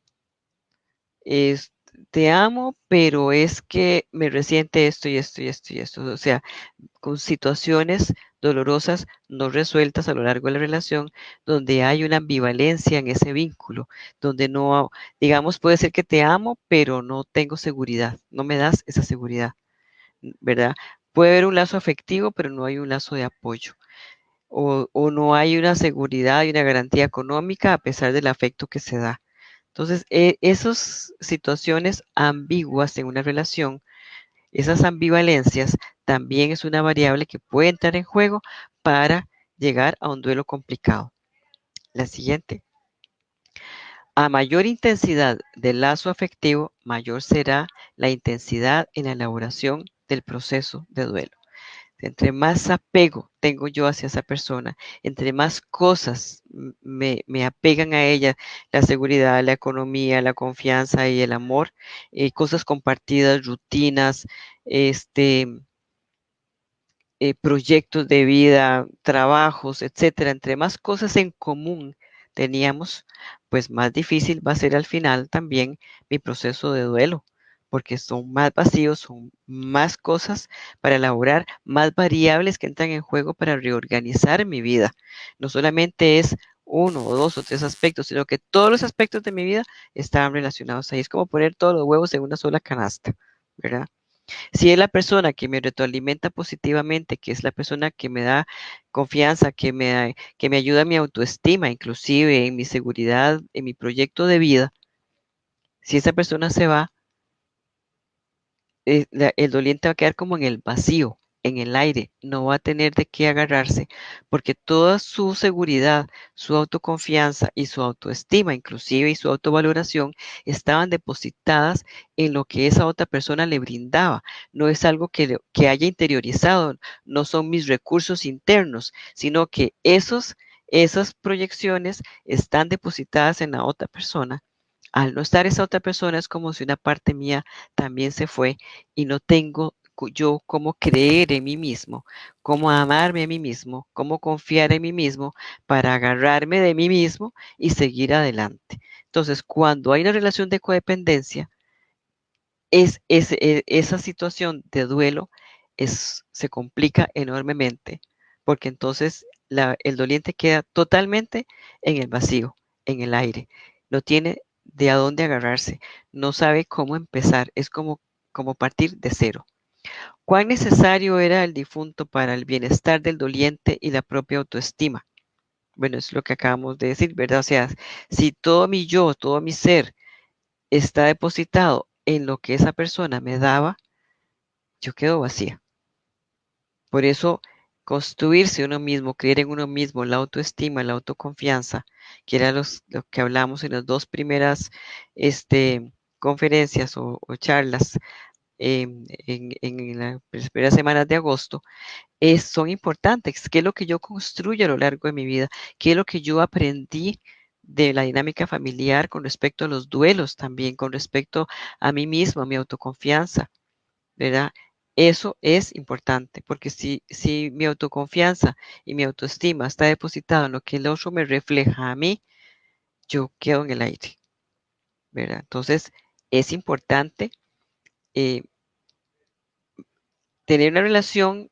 Te amo, pero es que me resiente esto y esto y esto y esto. O sea, con situaciones dolorosas no resueltas a lo largo de la relación, donde hay una ambivalencia en ese vínculo, donde no, digamos, puede ser que te amo, pero no tengo seguridad, no me das esa seguridad, ¿verdad? Puede haber un lazo afectivo, pero no hay un lazo de apoyo. O no hay una seguridad y una garantía económica a pesar del afecto que se da. Entonces, esas situaciones ambiguas en una relación, esas ambivalencias, también es una variable que puede entrar en juego para llegar a un duelo complicado. La siguiente. A mayor intensidad del lazo afectivo, mayor será la intensidad en la elaboración del proceso de duelo. Entre más apego tengo yo hacia esa persona, entre más cosas me apegan a ella, la seguridad, la economía, la confianza y el amor, cosas compartidas, rutinas, este, proyectos de vida, trabajos, etcétera, entre más cosas en común teníamos, pues más difícil va a ser al final también mi proceso de duelo, porque son más vacíos, son más cosas para elaborar, más variables que entran en juego para reorganizar mi vida. No solamente es uno o dos o tres aspectos, sino que todos los aspectos de mi vida están relacionados ahí. Es como poner todos los huevos en una sola canasta, ¿verdad? Si es la persona que me retroalimenta positivamente, que es la persona que me da confianza, que me ayuda a mi autoestima, inclusive en mi seguridad, en mi proyecto de vida, si esa persona se va, el doliente va a quedar como en el vacío, en el aire, no va a tener de qué agarrarse, porque toda su seguridad, su autoconfianza y su autoestima, inclusive, y su autovaloración, estaban depositadas en lo que esa otra persona le brindaba. No es algo que haya interiorizado, no son mis recursos internos, sino que esas proyecciones están depositadas en la otra persona. Al no estar esa otra persona es como si una parte mía también se fue y no tengo yo cómo creer en mí mismo, cómo amarme a mí mismo, cómo confiar en mí mismo para agarrarme de mí mismo y seguir adelante. Entonces, cuando hay una relación de codependencia, esa situación de duelo se complica enormemente, porque entonces el doliente queda totalmente en el vacío, en el aire, no tiene de a dónde agarrarse, no sabe cómo empezar, es como partir de cero. ¿Cuán necesario era el difunto para el bienestar del doliente y la propia autoestima? Bueno, es lo que acabamos de decir, ¿verdad? O sea, si todo mi yo, todo mi ser está depositado en lo que esa persona me daba, yo quedo vacía. Por eso, construirse uno mismo, creer en uno mismo, la autoestima, la autoconfianza, que era lo que hablamos en las dos primeras conferencias o charlas en las primeras semanas de agosto, son importantes. ¿Qué es lo que yo construyo a lo largo de mi vida? ¿Qué es lo que yo aprendí de la dinámica familiar con respecto a los duelos también, con respecto a mí mismo, a mi autoconfianza? ¿Verdad? Eso es importante, porque si mi autoconfianza y mi autoestima está depositado en lo que el otro me refleja a mí, yo quedo en el aire, ¿verdad? Entonces, es importante eh, tener una relación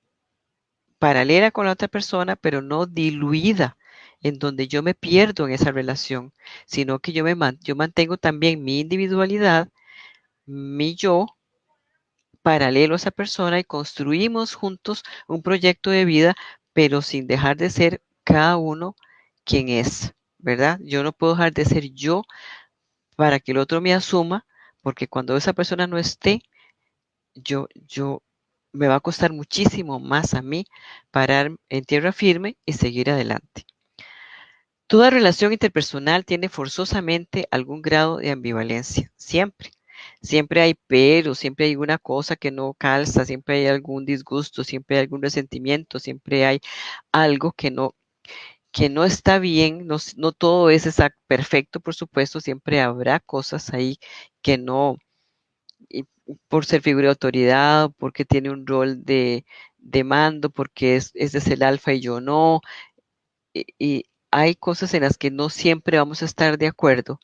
paralela con la otra persona, pero no diluida, en donde yo me pierdo en esa relación, sino que yo mantengo también mi individualidad, mi yo, paralelo a esa persona y construimos juntos un proyecto de vida, pero sin dejar de ser cada uno quien es, ¿verdad? Yo no puedo dejar de ser yo para que el otro me asuma, porque cuando esa persona no esté, yo me va a costar muchísimo más a mí parar en tierra firme y seguir adelante. Toda relación interpersonal tiene forzosamente algún grado de ambivalencia, siempre. Siempre hay pero, siempre hay una cosa que no calza, siempre hay algún disgusto, siempre hay algún resentimiento, siempre hay algo que no está bien, no, no todo es perfecto, por supuesto, siempre habrá cosas ahí que no, y por ser figura de autoridad, porque tiene un rol de mando, porque ese es el alfa y yo no, y hay cosas en las que no siempre vamos a estar de acuerdo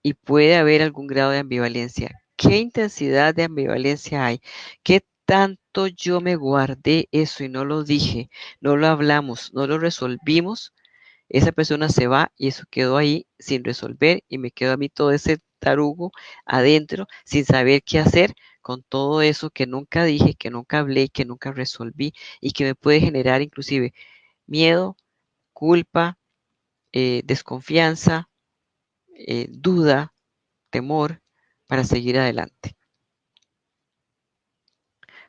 y puede haber algún grado de ambivalencia. ¿Qué intensidad de ambivalencia hay? ¿Qué tanto yo me guardé eso y no lo dije, no lo hablamos, no lo resolvimos? Esa persona se va y eso quedó ahí sin resolver y me quedó a mí todo ese tarugo adentro sin saber qué hacer con todo eso que nunca dije, que nunca hablé, que nunca resolví y que me puede generar inclusive miedo, culpa, desconfianza, duda, temor para seguir adelante.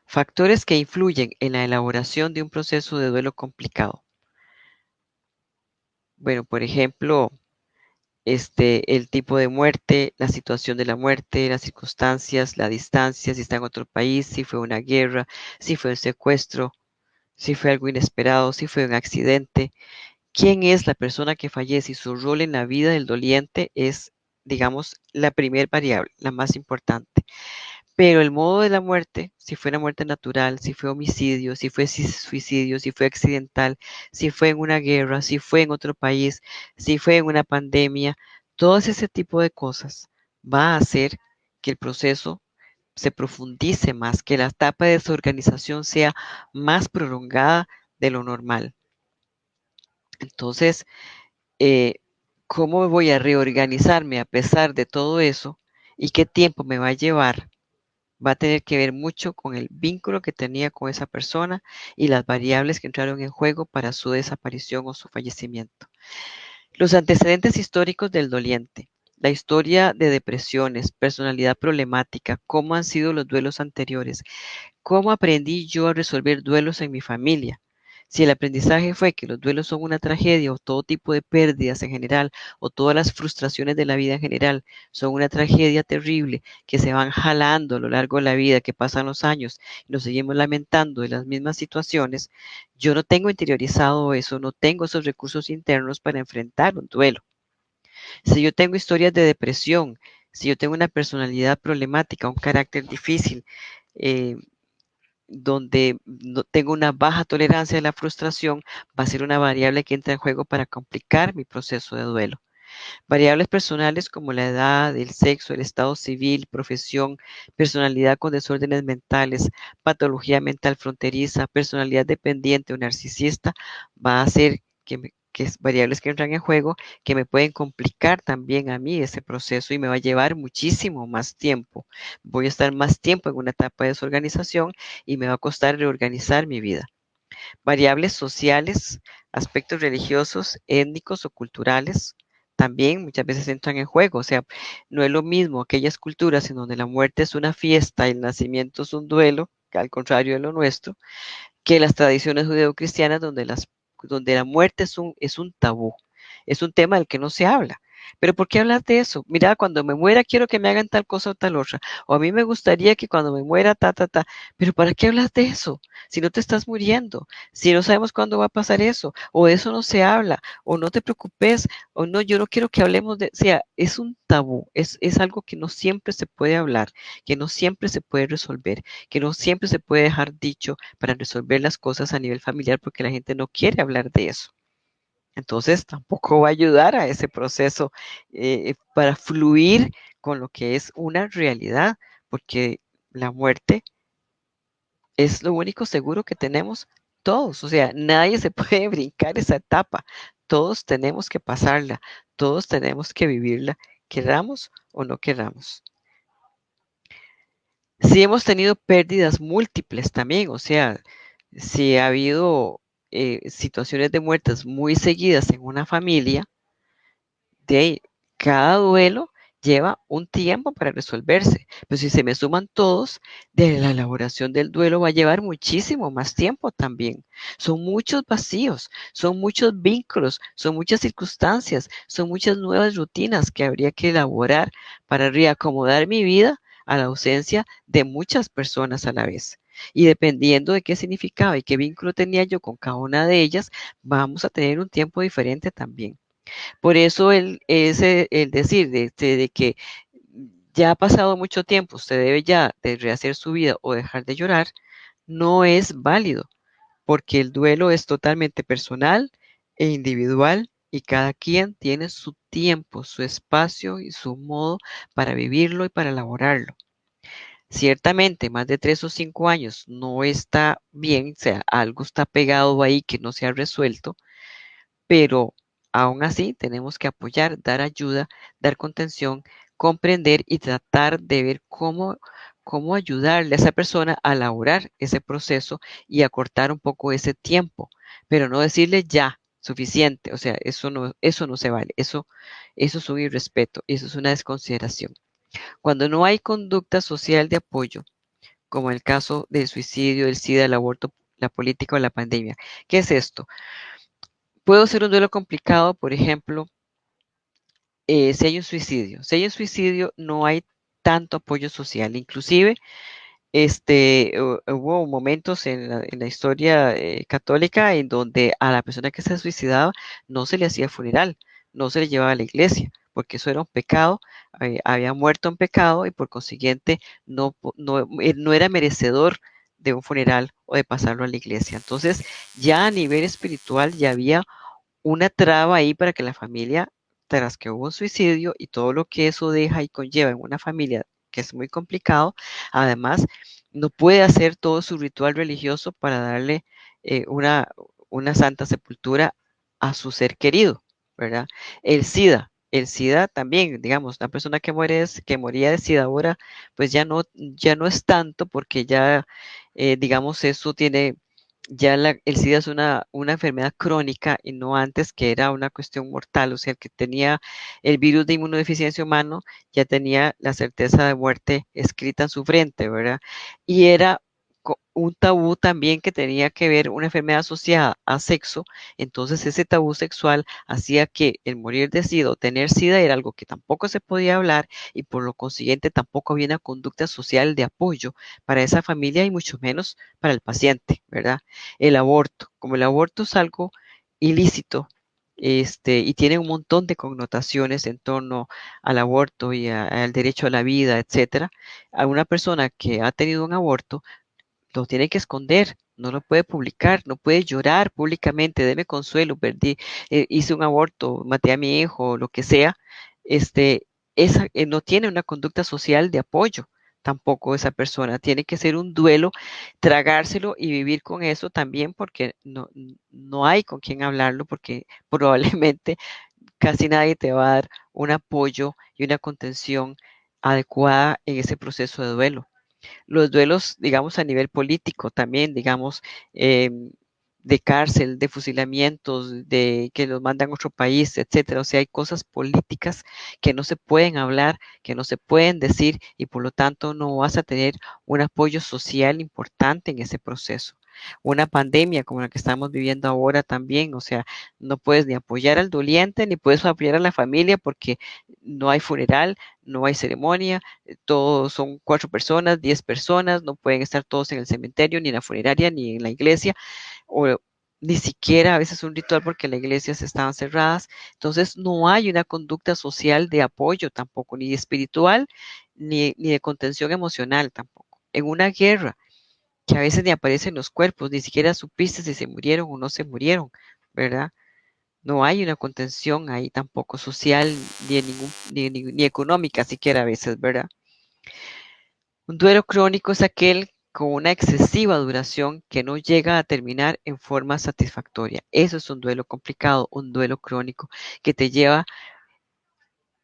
Factores que influyen en la elaboración de un proceso de duelo complicado. Bueno, por ejemplo, el tipo de muerte, la situación de la muerte, las circunstancias, la distancia, si está en otro país, si fue una guerra, si fue un secuestro, si fue algo inesperado, si fue un accidente. ¿Quién es la persona que fallece y su rol en la vida del doliente es, digamos, la primera variable, la más importante? Pero el modo de la muerte, si fue una muerte natural, si fue homicidio, si fue suicidio, si fue accidental, si fue en una guerra, si fue en otro país, si fue en una pandemia, todo ese tipo de cosas va a hacer que el proceso se profundice más, que la etapa de desorganización sea más prolongada de lo normal. Entonces, eh, ¿cómo voy a reorganizarme a pesar de todo eso? ¿Y qué tiempo me va a llevar? Va a tener que ver mucho con el vínculo que tenía con esa persona y las variables que entraron en juego para su desaparición o su fallecimiento. Los antecedentes históricos del doliente, la historia de depresiones, personalidad problemática, cómo han sido los duelos anteriores, cómo aprendí yo a resolver duelos en mi familia. Si el aprendizaje fue que los duelos son una tragedia o todo tipo de pérdidas en general o todas las frustraciones de la vida en general son una tragedia terrible que se van jalando a lo largo de la vida, que pasan los años y nos seguimos lamentando de las mismas situaciones, yo no tengo interiorizado eso, no tengo esos recursos internos para enfrentar un duelo. Si yo tengo historias de depresión, si yo tengo una personalidad problemática, un carácter difícil, eh, donde no tengo una baja tolerancia a la frustración, va a ser una variable que entra en juego para complicar mi proceso de duelo. Variables personales como la edad, el sexo, el estado civil, profesión, personalidad con desórdenes mentales, patología mental fronteriza, personalidad dependiente o narcisista, va a hacer que variables que entran en juego que me pueden complicar también a mí ese proceso y me va a llevar muchísimo más tiempo. Voy a estar más tiempo en una etapa de desorganización y me va a costar reorganizar mi vida. Variables sociales, aspectos religiosos, étnicos o culturales, también muchas veces entran en juego. O sea, no es lo mismo aquellas culturas en donde la muerte es una fiesta y el nacimiento es un duelo, que al contrario de lo nuestro, que las tradiciones judeocristianas donde la muerte es un tabú, es un tema del que no se habla. Pero ¿por qué hablas de eso? Mira, cuando me muera quiero que me hagan tal cosa o tal otra. O a mí me gustaría que cuando me muera, ta, ta, ta. Pero ¿para qué hablas de eso? Si no te estás muriendo, si no sabemos cuándo va a pasar eso, o de eso no se habla, o no te preocupes, o no, yo no quiero que hablemos de, o sea, es un tabú, es algo que no siempre se puede hablar, que no siempre se puede resolver, que no siempre se puede dejar dicho para resolver las cosas a nivel familiar porque la gente no quiere hablar de eso. Entonces tampoco va a ayudar a ese proceso para fluir con lo que es una realidad, porque la muerte es lo único seguro que tenemos todos. O sea, nadie se puede brincar esa etapa. Todos tenemos que pasarla, todos tenemos que vivirla, queramos o no queramos. Sí hemos tenido pérdidas múltiples también, o sea, si ha habido situaciones de muertes muy seguidas en una familia, de ahí, cada duelo lleva un tiempo para resolverse, pero si se me suman todos, de la elaboración del duelo va a llevar muchísimo más tiempo también. Son muchos vacíos, son muchos vínculos, son muchas circunstancias, son muchas nuevas rutinas que habría que elaborar para reacomodar mi vida a la ausencia de muchas personas a la vez. Y dependiendo de qué significaba y qué vínculo tenía yo con cada una de ellas, vamos a tener un tiempo diferente también. Por eso el decir de que ya ha pasado mucho tiempo, usted debe ya de rehacer su vida o dejar de llorar, no es válido, porque el duelo es totalmente personal e individual y cada quien tiene su tiempo, su espacio y su modo para vivirlo y para elaborarlo. Ciertamente, más de 3 o 5 años no está bien, o sea, algo está pegado ahí que no se ha resuelto, pero aún así tenemos que apoyar, dar ayuda, dar contención, comprender y tratar de ver cómo ayudarle a esa persona a elaborar ese proceso y acortar un poco ese tiempo, pero no decirle ya, suficiente, o sea, eso no se vale, eso es un irrespeto, eso es una desconsideración. Cuando no hay conducta social de apoyo, como el caso del suicidio, el SIDA, el aborto, la política o la pandemia, ¿qué es esto? Puedo ser un duelo complicado, por ejemplo, si hay un suicidio. Si hay un suicidio, no hay tanto apoyo social. Inclusive, hubo momentos en la historia católica en donde a la persona que se suicidaba no se le hacía funeral, no se le llevaba a la iglesia, porque eso era un pecado, había muerto en pecado y por consiguiente no era merecedor de un funeral o de pasarlo a la iglesia. Entonces, ya a nivel espiritual ya había una traba ahí para que la familia, tras que hubo un suicidio y todo lo que eso deja y conlleva en una familia, que es muy complicado, además no puede hacer todo su ritual religioso para darle una santa sepultura a su ser querido, ¿verdad? El SIDA también, digamos, una persona que moría de SIDA ahora, pues ya no es tanto porque ya, digamos, eso tiene el SIDA es una enfermedad crónica y no antes que era una cuestión mortal, o sea, el que tenía el virus de inmunodeficiencia humano ya tenía la certeza de muerte escrita en su frente, ¿verdad? Y era un tabú también que tenía que ver una enfermedad asociada a sexo, entonces ese tabú sexual hacía que el morir de SIDA o tener SIDA era algo que tampoco se podía hablar y por lo consiguiente tampoco había una conducta social de apoyo para esa familia y mucho menos para el paciente, ¿verdad? El aborto, como el aborto es algo ilícito, y tiene un montón de connotaciones en torno al aborto y al derecho a la vida, etcétera, a una persona que ha tenido un aborto lo tiene que esconder, no lo puede publicar, no puede llorar públicamente, deme consuelo, perdí, hice un aborto, maté a mi hijo, lo que sea, este, no tiene una conducta social de apoyo tampoco esa persona, tiene que ser un duelo, tragárselo y vivir con eso también porque no hay con quien hablarlo, porque probablemente casi nadie te va a dar un apoyo y una contención adecuada en ese proceso de duelo. Los duelos, digamos, a nivel político también, digamos, de cárcel, de fusilamientos, de que los mandan a otro país, etcétera. O sea, hay cosas políticas que no se pueden hablar, que no se pueden decir y por lo tanto no vas a tener un apoyo social importante en ese proceso. Una pandemia como la que estamos viviendo ahora también, o sea, no puedes ni apoyar al doliente ni puedes apoyar a la familia porque no hay funeral, no hay ceremonia, todos son 4 personas, 10 personas, no pueden estar todos en el cementerio, ni en la funeraria, ni en la iglesia, o ni siquiera a veces un ritual porque las iglesias estaban cerradas. Entonces no hay una conducta social de apoyo tampoco, ni espiritual, ni de contención emocional tampoco. En una guerra que a veces ni aparecen los cuerpos, ni siquiera supiste si se murieron o no se murieron, ¿verdad? No hay una contención ahí tampoco social, ni económica siquiera a veces, ¿verdad? Un duelo crónico es aquel con una excesiva duración que no llega a terminar en forma satisfactoria. Eso es un duelo complicado, un duelo crónico que te lleva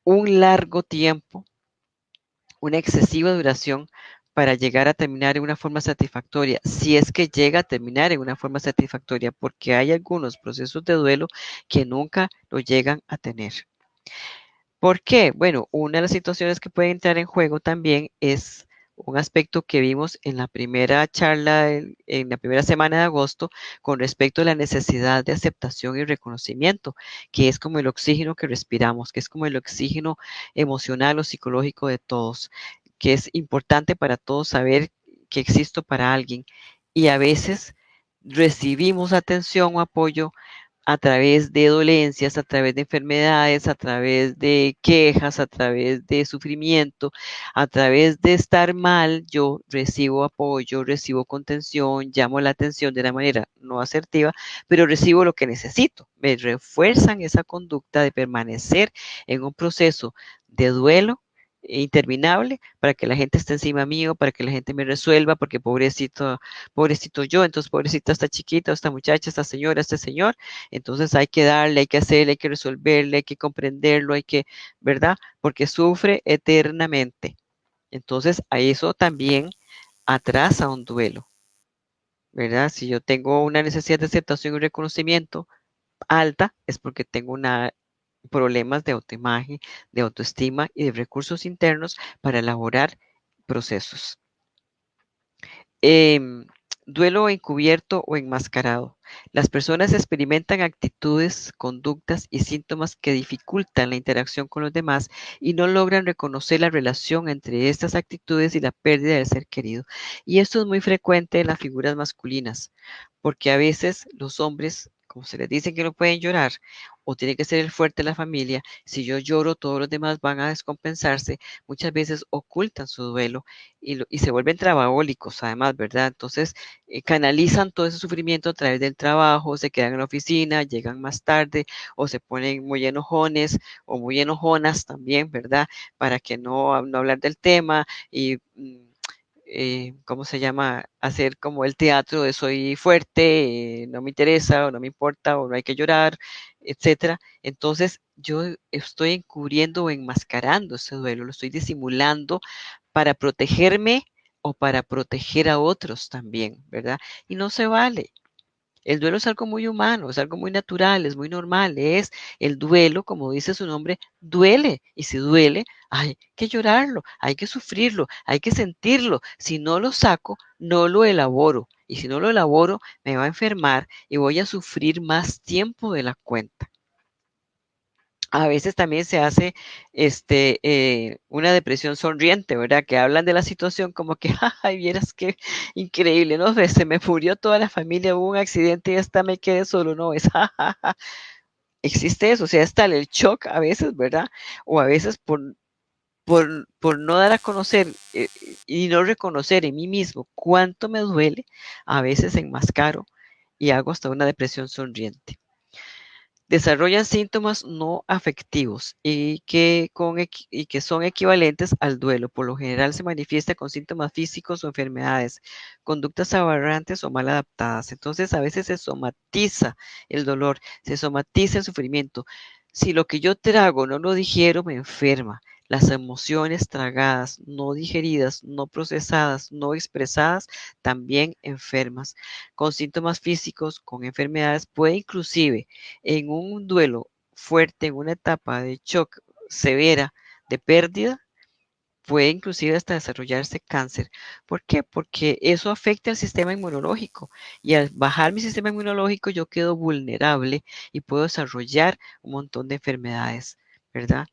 un largo tiempo, una excesiva duración para llegar a terminar en una forma satisfactoria, si es que llega a terminar en una forma satisfactoria, porque hay algunos procesos de duelo que nunca lo llegan a tener. ¿Por qué? Bueno, una de las situaciones que puede entrar en juego también es un aspecto que vimos en la primera charla, en la primera semana de agosto, con respecto a la necesidad de aceptación y reconocimiento, que es como el oxígeno que respiramos, que es como el oxígeno emocional o psicológico de todos, que es importante para todos saber que existo para alguien. Y a veces recibimos atención o apoyo a través de dolencias, a través de enfermedades, a través de quejas, a través de sufrimiento, a través de estar mal, yo recibo apoyo, recibo contención, llamo la atención de una manera no asertiva, pero recibo lo que necesito. Me refuerzan esa conducta de permanecer en un proceso de duelo interminable para que la gente esté encima mío, para que la gente me resuelva, porque pobrecito, pobrecito yo, entonces pobrecita esta chiquita, esta muchacha, esta señora, este señor, entonces hay que darle, hay que hacerle, hay que resolverle, hay que comprenderlo, hay que, ¿verdad? Porque sufre eternamente. Entonces a eso también atrasa un duelo, ¿verdad? Si yo tengo una necesidad de aceptación y reconocimiento alta, es porque tengo una problemas de autoimagen, de autoestima y de recursos internos para elaborar procesos. Duelo encubierto o enmascarado. Las personas experimentan actitudes, conductas y síntomas que dificultan la interacción con los demás y no logran reconocer la relación entre estas actitudes y la pérdida del ser querido. Y esto es muy frecuente en las figuras masculinas, porque a veces los hombres, como se les dice que no pueden llorar, o tiene que ser el fuerte de la familia, si yo lloro, todos los demás van a descompensarse, muchas veces ocultan su duelo y se vuelven trabajólicos, además, ¿verdad? Entonces, canalizan todo ese sufrimiento a través del trabajo, se quedan en la oficina, llegan más tarde, o se ponen muy enojones o muy enojonas también, ¿verdad? Para que no hablar del tema y ¿cómo se llama? Hacer como el teatro de soy fuerte, no me interesa o no me importa o no hay que llorar, etcétera. Entonces yo estoy encubriendo o enmascarando ese duelo, lo estoy disimulando para protegerme o para proteger a otros también, ¿verdad? Y no se vale. El duelo es algo muy humano, es algo muy natural, es muy normal, es el duelo, como dice su nombre, duele. Y si duele, hay que llorarlo, hay que sufrirlo, hay que sentirlo. Si no lo saco, no lo elaboro. Y si no lo elaboro, me va a enfermar y voy a sufrir más tiempo de la cuenta. A veces también se hace una depresión sonriente, ¿verdad? Que hablan de la situación como que, ay, vieras qué increíble, ¿no? Se me murió toda la familia, hubo un accidente y hasta me quedé solo, ¿no? Es, jajaja. Existe eso, o sea, está el shock a veces, ¿verdad? O a veces por no dar a conocer y no reconocer en mí mismo cuánto me duele, a veces enmascaro y hago hasta una depresión sonriente. Desarrollan síntomas no afectivos y que son equivalentes al duelo. Por lo general se manifiesta con síntomas físicos o enfermedades, conductas aberrantes o mal adaptadas. Entonces a veces se somatiza el dolor, se somatiza el sufrimiento. Si lo que yo trago no lo digiero, me enferma. Las emociones tragadas, no digeridas, no procesadas, no expresadas, también enfermas. Con síntomas físicos, con enfermedades, puede inclusive en un duelo fuerte, en una etapa de shock severa, de pérdida, puede inclusive hasta desarrollarse cáncer. ¿Por qué? Porque eso afecta al sistema inmunológico y al bajar mi sistema inmunológico yo quedo vulnerable y puedo desarrollar un montón de enfermedades, ¿verdad?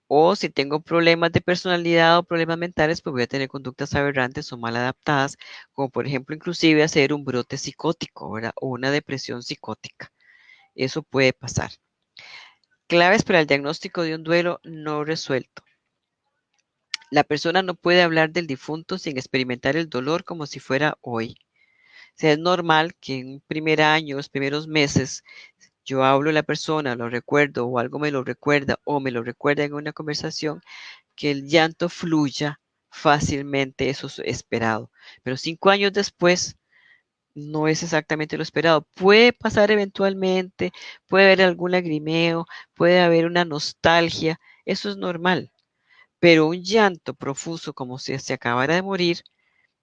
O si tengo problemas de personalidad o problemas mentales, pues voy a tener conductas aberrantes o mal adaptadas, como por ejemplo inclusive hacer un brote psicótico, ¿verdad? O una depresión psicótica. Eso puede pasar. Claves para el diagnóstico de un duelo no resuelto. La persona no puede hablar del difunto sin experimentar el dolor como si fuera hoy. O sea, es normal que en un primer año, los primeros meses, yo hablo de la persona, lo recuerdo o algo me lo recuerda o me lo recuerda en una conversación, que el llanto fluya fácilmente, eso es esperado. Pero 5 años después, no es exactamente lo esperado. Puede pasar eventualmente, puede haber algún lagrimeo, puede haber una nostalgia, eso es normal. Pero un llanto profuso como si se acabara de morir,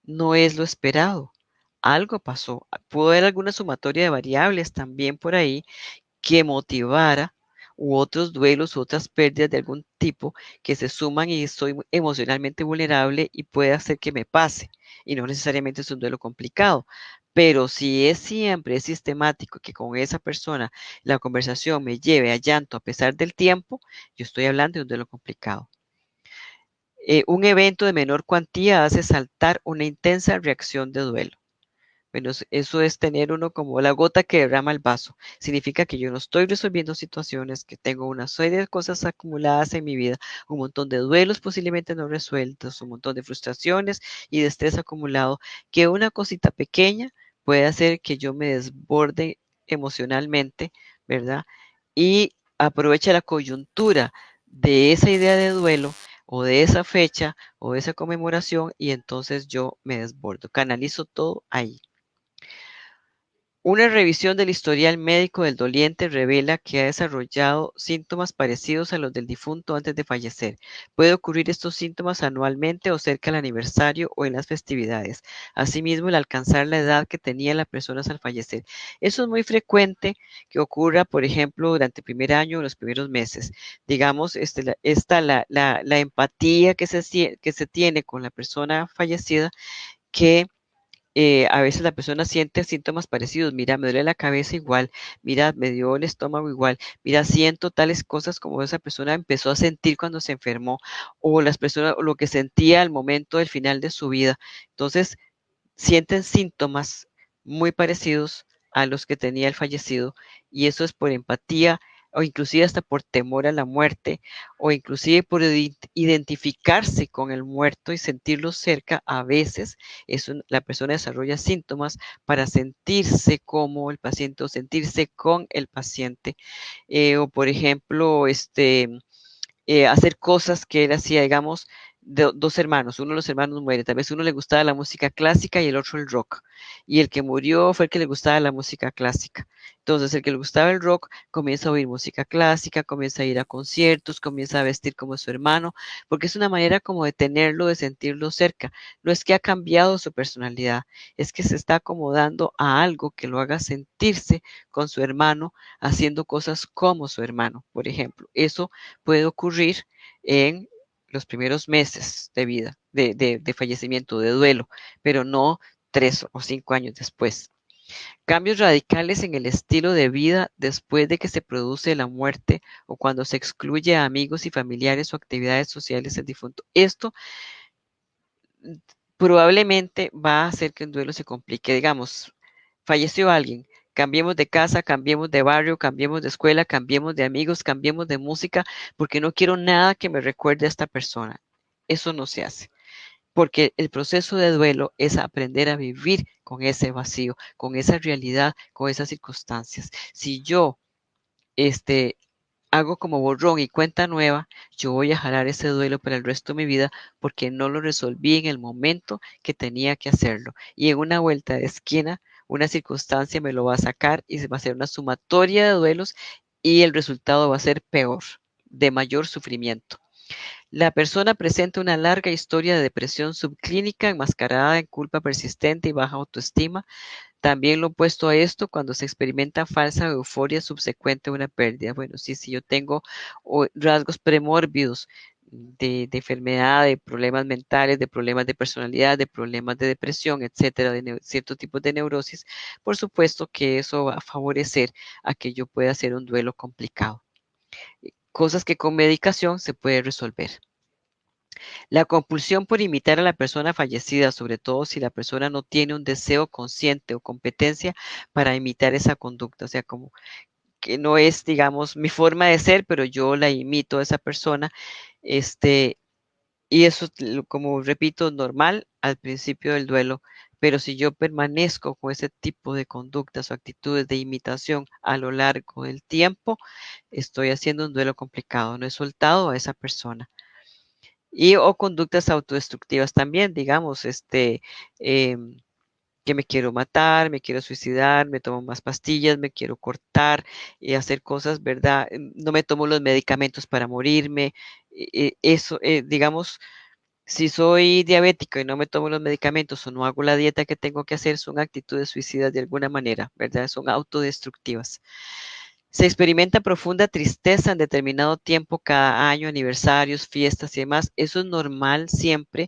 no es lo esperado. Algo pasó. Pudo haber alguna sumatoria de variables también por ahí que motivara u otros duelos, u otras pérdidas de algún tipo que se suman y estoy emocionalmente vulnerable y puede hacer que me pase. Y no necesariamente es un duelo complicado. Pero si es siempre, es sistemático que con esa persona la conversación me lleve a llanto a pesar del tiempo, yo estoy hablando de un duelo complicado. Un evento de menor cuantía hace saltar una intensa reacción de duelo. Bueno, eso es tener uno como la gota que derrama el vaso. Significa que yo no estoy resolviendo situaciones, que tengo una serie de cosas acumuladas en mi vida, un montón de duelos posiblemente no resueltos, un montón de frustraciones y de estrés acumulado, que una cosita pequeña puede hacer que yo me desborde emocionalmente, ¿verdad? Y aprovecha la coyuntura de esa idea de duelo o de esa fecha o de esa conmemoración y entonces yo me desbordo, canalizo todo ahí. Una revisión del historial médico del doliente revela que ha desarrollado síntomas parecidos a los del difunto antes de fallecer. Puede ocurrir estos síntomas anualmente o cerca del aniversario o en las festividades. Asimismo, el alcanzar la edad que tenía la persona al fallecer. Eso es muy frecuente que ocurra, por ejemplo, durante el primer año o los primeros meses. Digamos, la empatía que se tiene con la persona fallecida que a veces la persona siente síntomas parecidos. Mira, me duele la cabeza igual. Mira, me dio el estómago igual. Mira, siento tales cosas como esa persona empezó a sentir cuando se enfermó o las personas, o lo que sentía al momento del final de su vida. Entonces, sienten síntomas muy parecidos a los que tenía el fallecido y eso es por empatía o inclusive hasta por temor a la muerte o inclusive por identificarse con el muerto y sentirlo cerca. A veces la persona desarrolla síntomas para sentirse como el paciente o sentirse con el paciente. O por ejemplo, hacer cosas que él hacía, digamos, dos hermanos, uno de los hermanos muere, tal vez uno le gustaba la música clásica y el otro el rock, y el que murió fue el que le gustaba la música clásica. Entonces, el que le gustaba el rock comienza a oír música clásica, comienza a ir a conciertos, comienza a vestir como su hermano, porque es una manera como de tenerlo, de sentirlo cerca. No es que ha cambiado su personalidad, es que se está acomodando a algo que lo haga sentirse con su hermano, haciendo cosas como su hermano, por ejemplo. Eso puede ocurrir en los primeros meses de vida, de fallecimiento, de duelo, pero no 3 o 5 años después. Cambios radicales en el estilo de vida después de que se produce la muerte o cuando se excluye a amigos y familiares o actividades sociales del difunto. Esto probablemente va a hacer que un duelo se complique. Digamos, falleció alguien, cambiemos de casa, cambiemos de barrio, cambiemos de escuela, cambiemos de amigos, cambiemos de música, porque no quiero nada que me recuerde a esta persona. Eso no se hace, porque el proceso de duelo es aprender a vivir con ese vacío, con esa realidad, con esas circunstancias. Si yo, este, hago como borrón y cuenta nueva, yo voy a jalar ese duelo para el resto de mi vida porque no lo resolví en el momento que tenía que hacerlo. Y en una vuelta de esquina, una circunstancia me lo va a sacar y se va a hacer una sumatoria de duelos y el resultado va a ser peor, de mayor sufrimiento. La persona presenta una larga historia de depresión subclínica enmascarada en culpa persistente y baja autoestima. También lo opuesto a esto, cuando se experimenta falsa euforia subsecuente a una pérdida. Bueno, sí, sí, yo tengo rasgos premórbidos de enfermedad, de problemas mentales, de problemas de personalidad, de problemas de depresión, etcétera, de ciertos tipos de neurosis. Por supuesto que eso va a favorecer a que yo pueda hacer un duelo complicado. Cosas que con medicación se puede resolver. La compulsión por imitar a la persona fallecida, sobre todo si la persona no tiene un deseo consciente o competencia para imitar esa conducta, o sea, como que no es, digamos, mi forma de ser, pero yo la imito a esa persona, y eso, como repito, normal al principio del duelo, pero si yo permanezco con ese tipo de conductas o actitudes de imitación a lo largo del tiempo, estoy haciendo un duelo complicado, no he soltado a esa persona. Y o conductas autodestructivas también, digamos, em, que me quiero matar, me quiero suicidar, me tomo más pastillas, me quiero cortar y hacer cosas, ¿verdad? No me tomo los medicamentos para morirme. Eso, digamos, Si soy diabético y no me tomo los medicamentos o no hago la dieta que tengo que hacer, son actitudes suicidas de alguna manera, ¿verdad? Son autodestructivas. Se experimenta profunda tristeza en determinado tiempo cada año, aniversarios, fiestas y demás. Eso es normal siempre,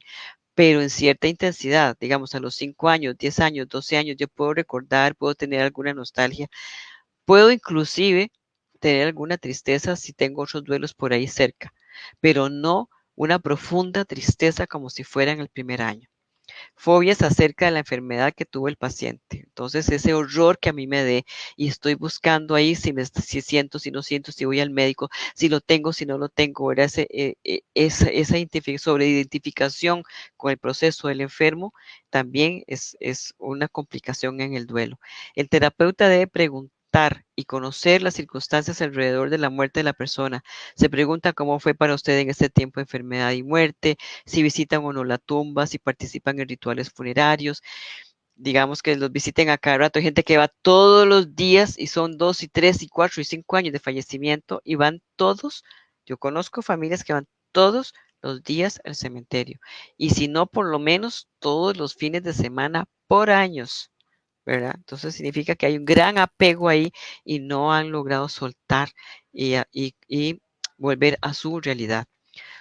pero en cierta intensidad. Digamos, a los 5 años, 10 años, 12 años, yo puedo recordar, puedo tener alguna nostalgia, puedo inclusive tener alguna tristeza si tengo otros duelos por ahí cerca, pero no una profunda tristeza como si fuera en el primer año. Fobias acerca de la enfermedad que tuvo el paciente. Entonces, ese horror que a mí me dé y estoy buscando ahí si siento, si no siento, si voy al médico, si lo tengo, si no lo tengo, era esa sobreidentificación con el proceso del enfermo también es una complicación en el duelo. El terapeuta debe preguntar y conocer las circunstancias alrededor de la muerte de la persona. Se pregunta cómo fue para usted en este tiempo de enfermedad y muerte, si visitan o no la tumba, si participan en rituales funerarios, digamos que los visiten a cada rato. Hay gente que va todos los días y son 2 y 3 y 4 y 5 años de fallecimiento y van todos. Yo conozco familias que van todos los días al cementerio y si no, por lo menos todos los fines de semana por años, ¿verdad? Entonces significa que hay un gran apego ahí y no han logrado soltar y volver a su realidad.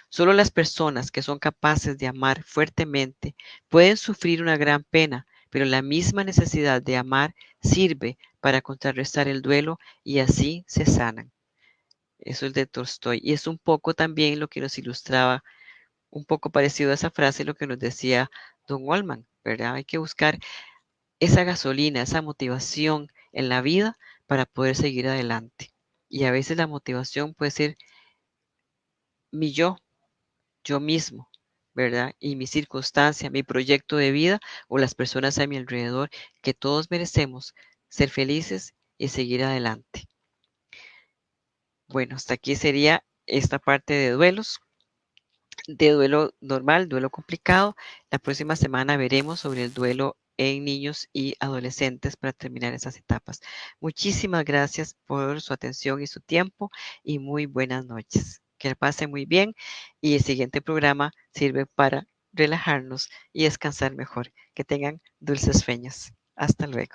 Solo las personas que son capaces de amar fuertemente pueden sufrir una gran pena, pero la misma necesidad de amar sirve para contrarrestar el duelo y así se sanan. Eso es de Tolstoy. Y es un poco también lo que nos ilustraba, un poco parecido a esa frase, lo que nos decía Don Olman, ¿verdad? Hay que buscar esa gasolina, esa motivación en la vida para poder seguir adelante. Y a veces la motivación puede ser mi yo mismo, ¿verdad? Y mi circunstancia, mi proyecto de vida o las personas a mi alrededor, que todos merecemos ser felices y seguir adelante. Bueno, hasta aquí sería esta parte de duelos, de duelo normal, duelo complicado. La próxima semana veremos sobre el duelo en niños y adolescentes para terminar esas etapas. Muchísimas gracias por su atención y su tiempo y muy buenas noches. Que la pasen muy bien y el siguiente programa sirve para relajarnos y descansar mejor. Que tengan dulces sueños. Hasta luego.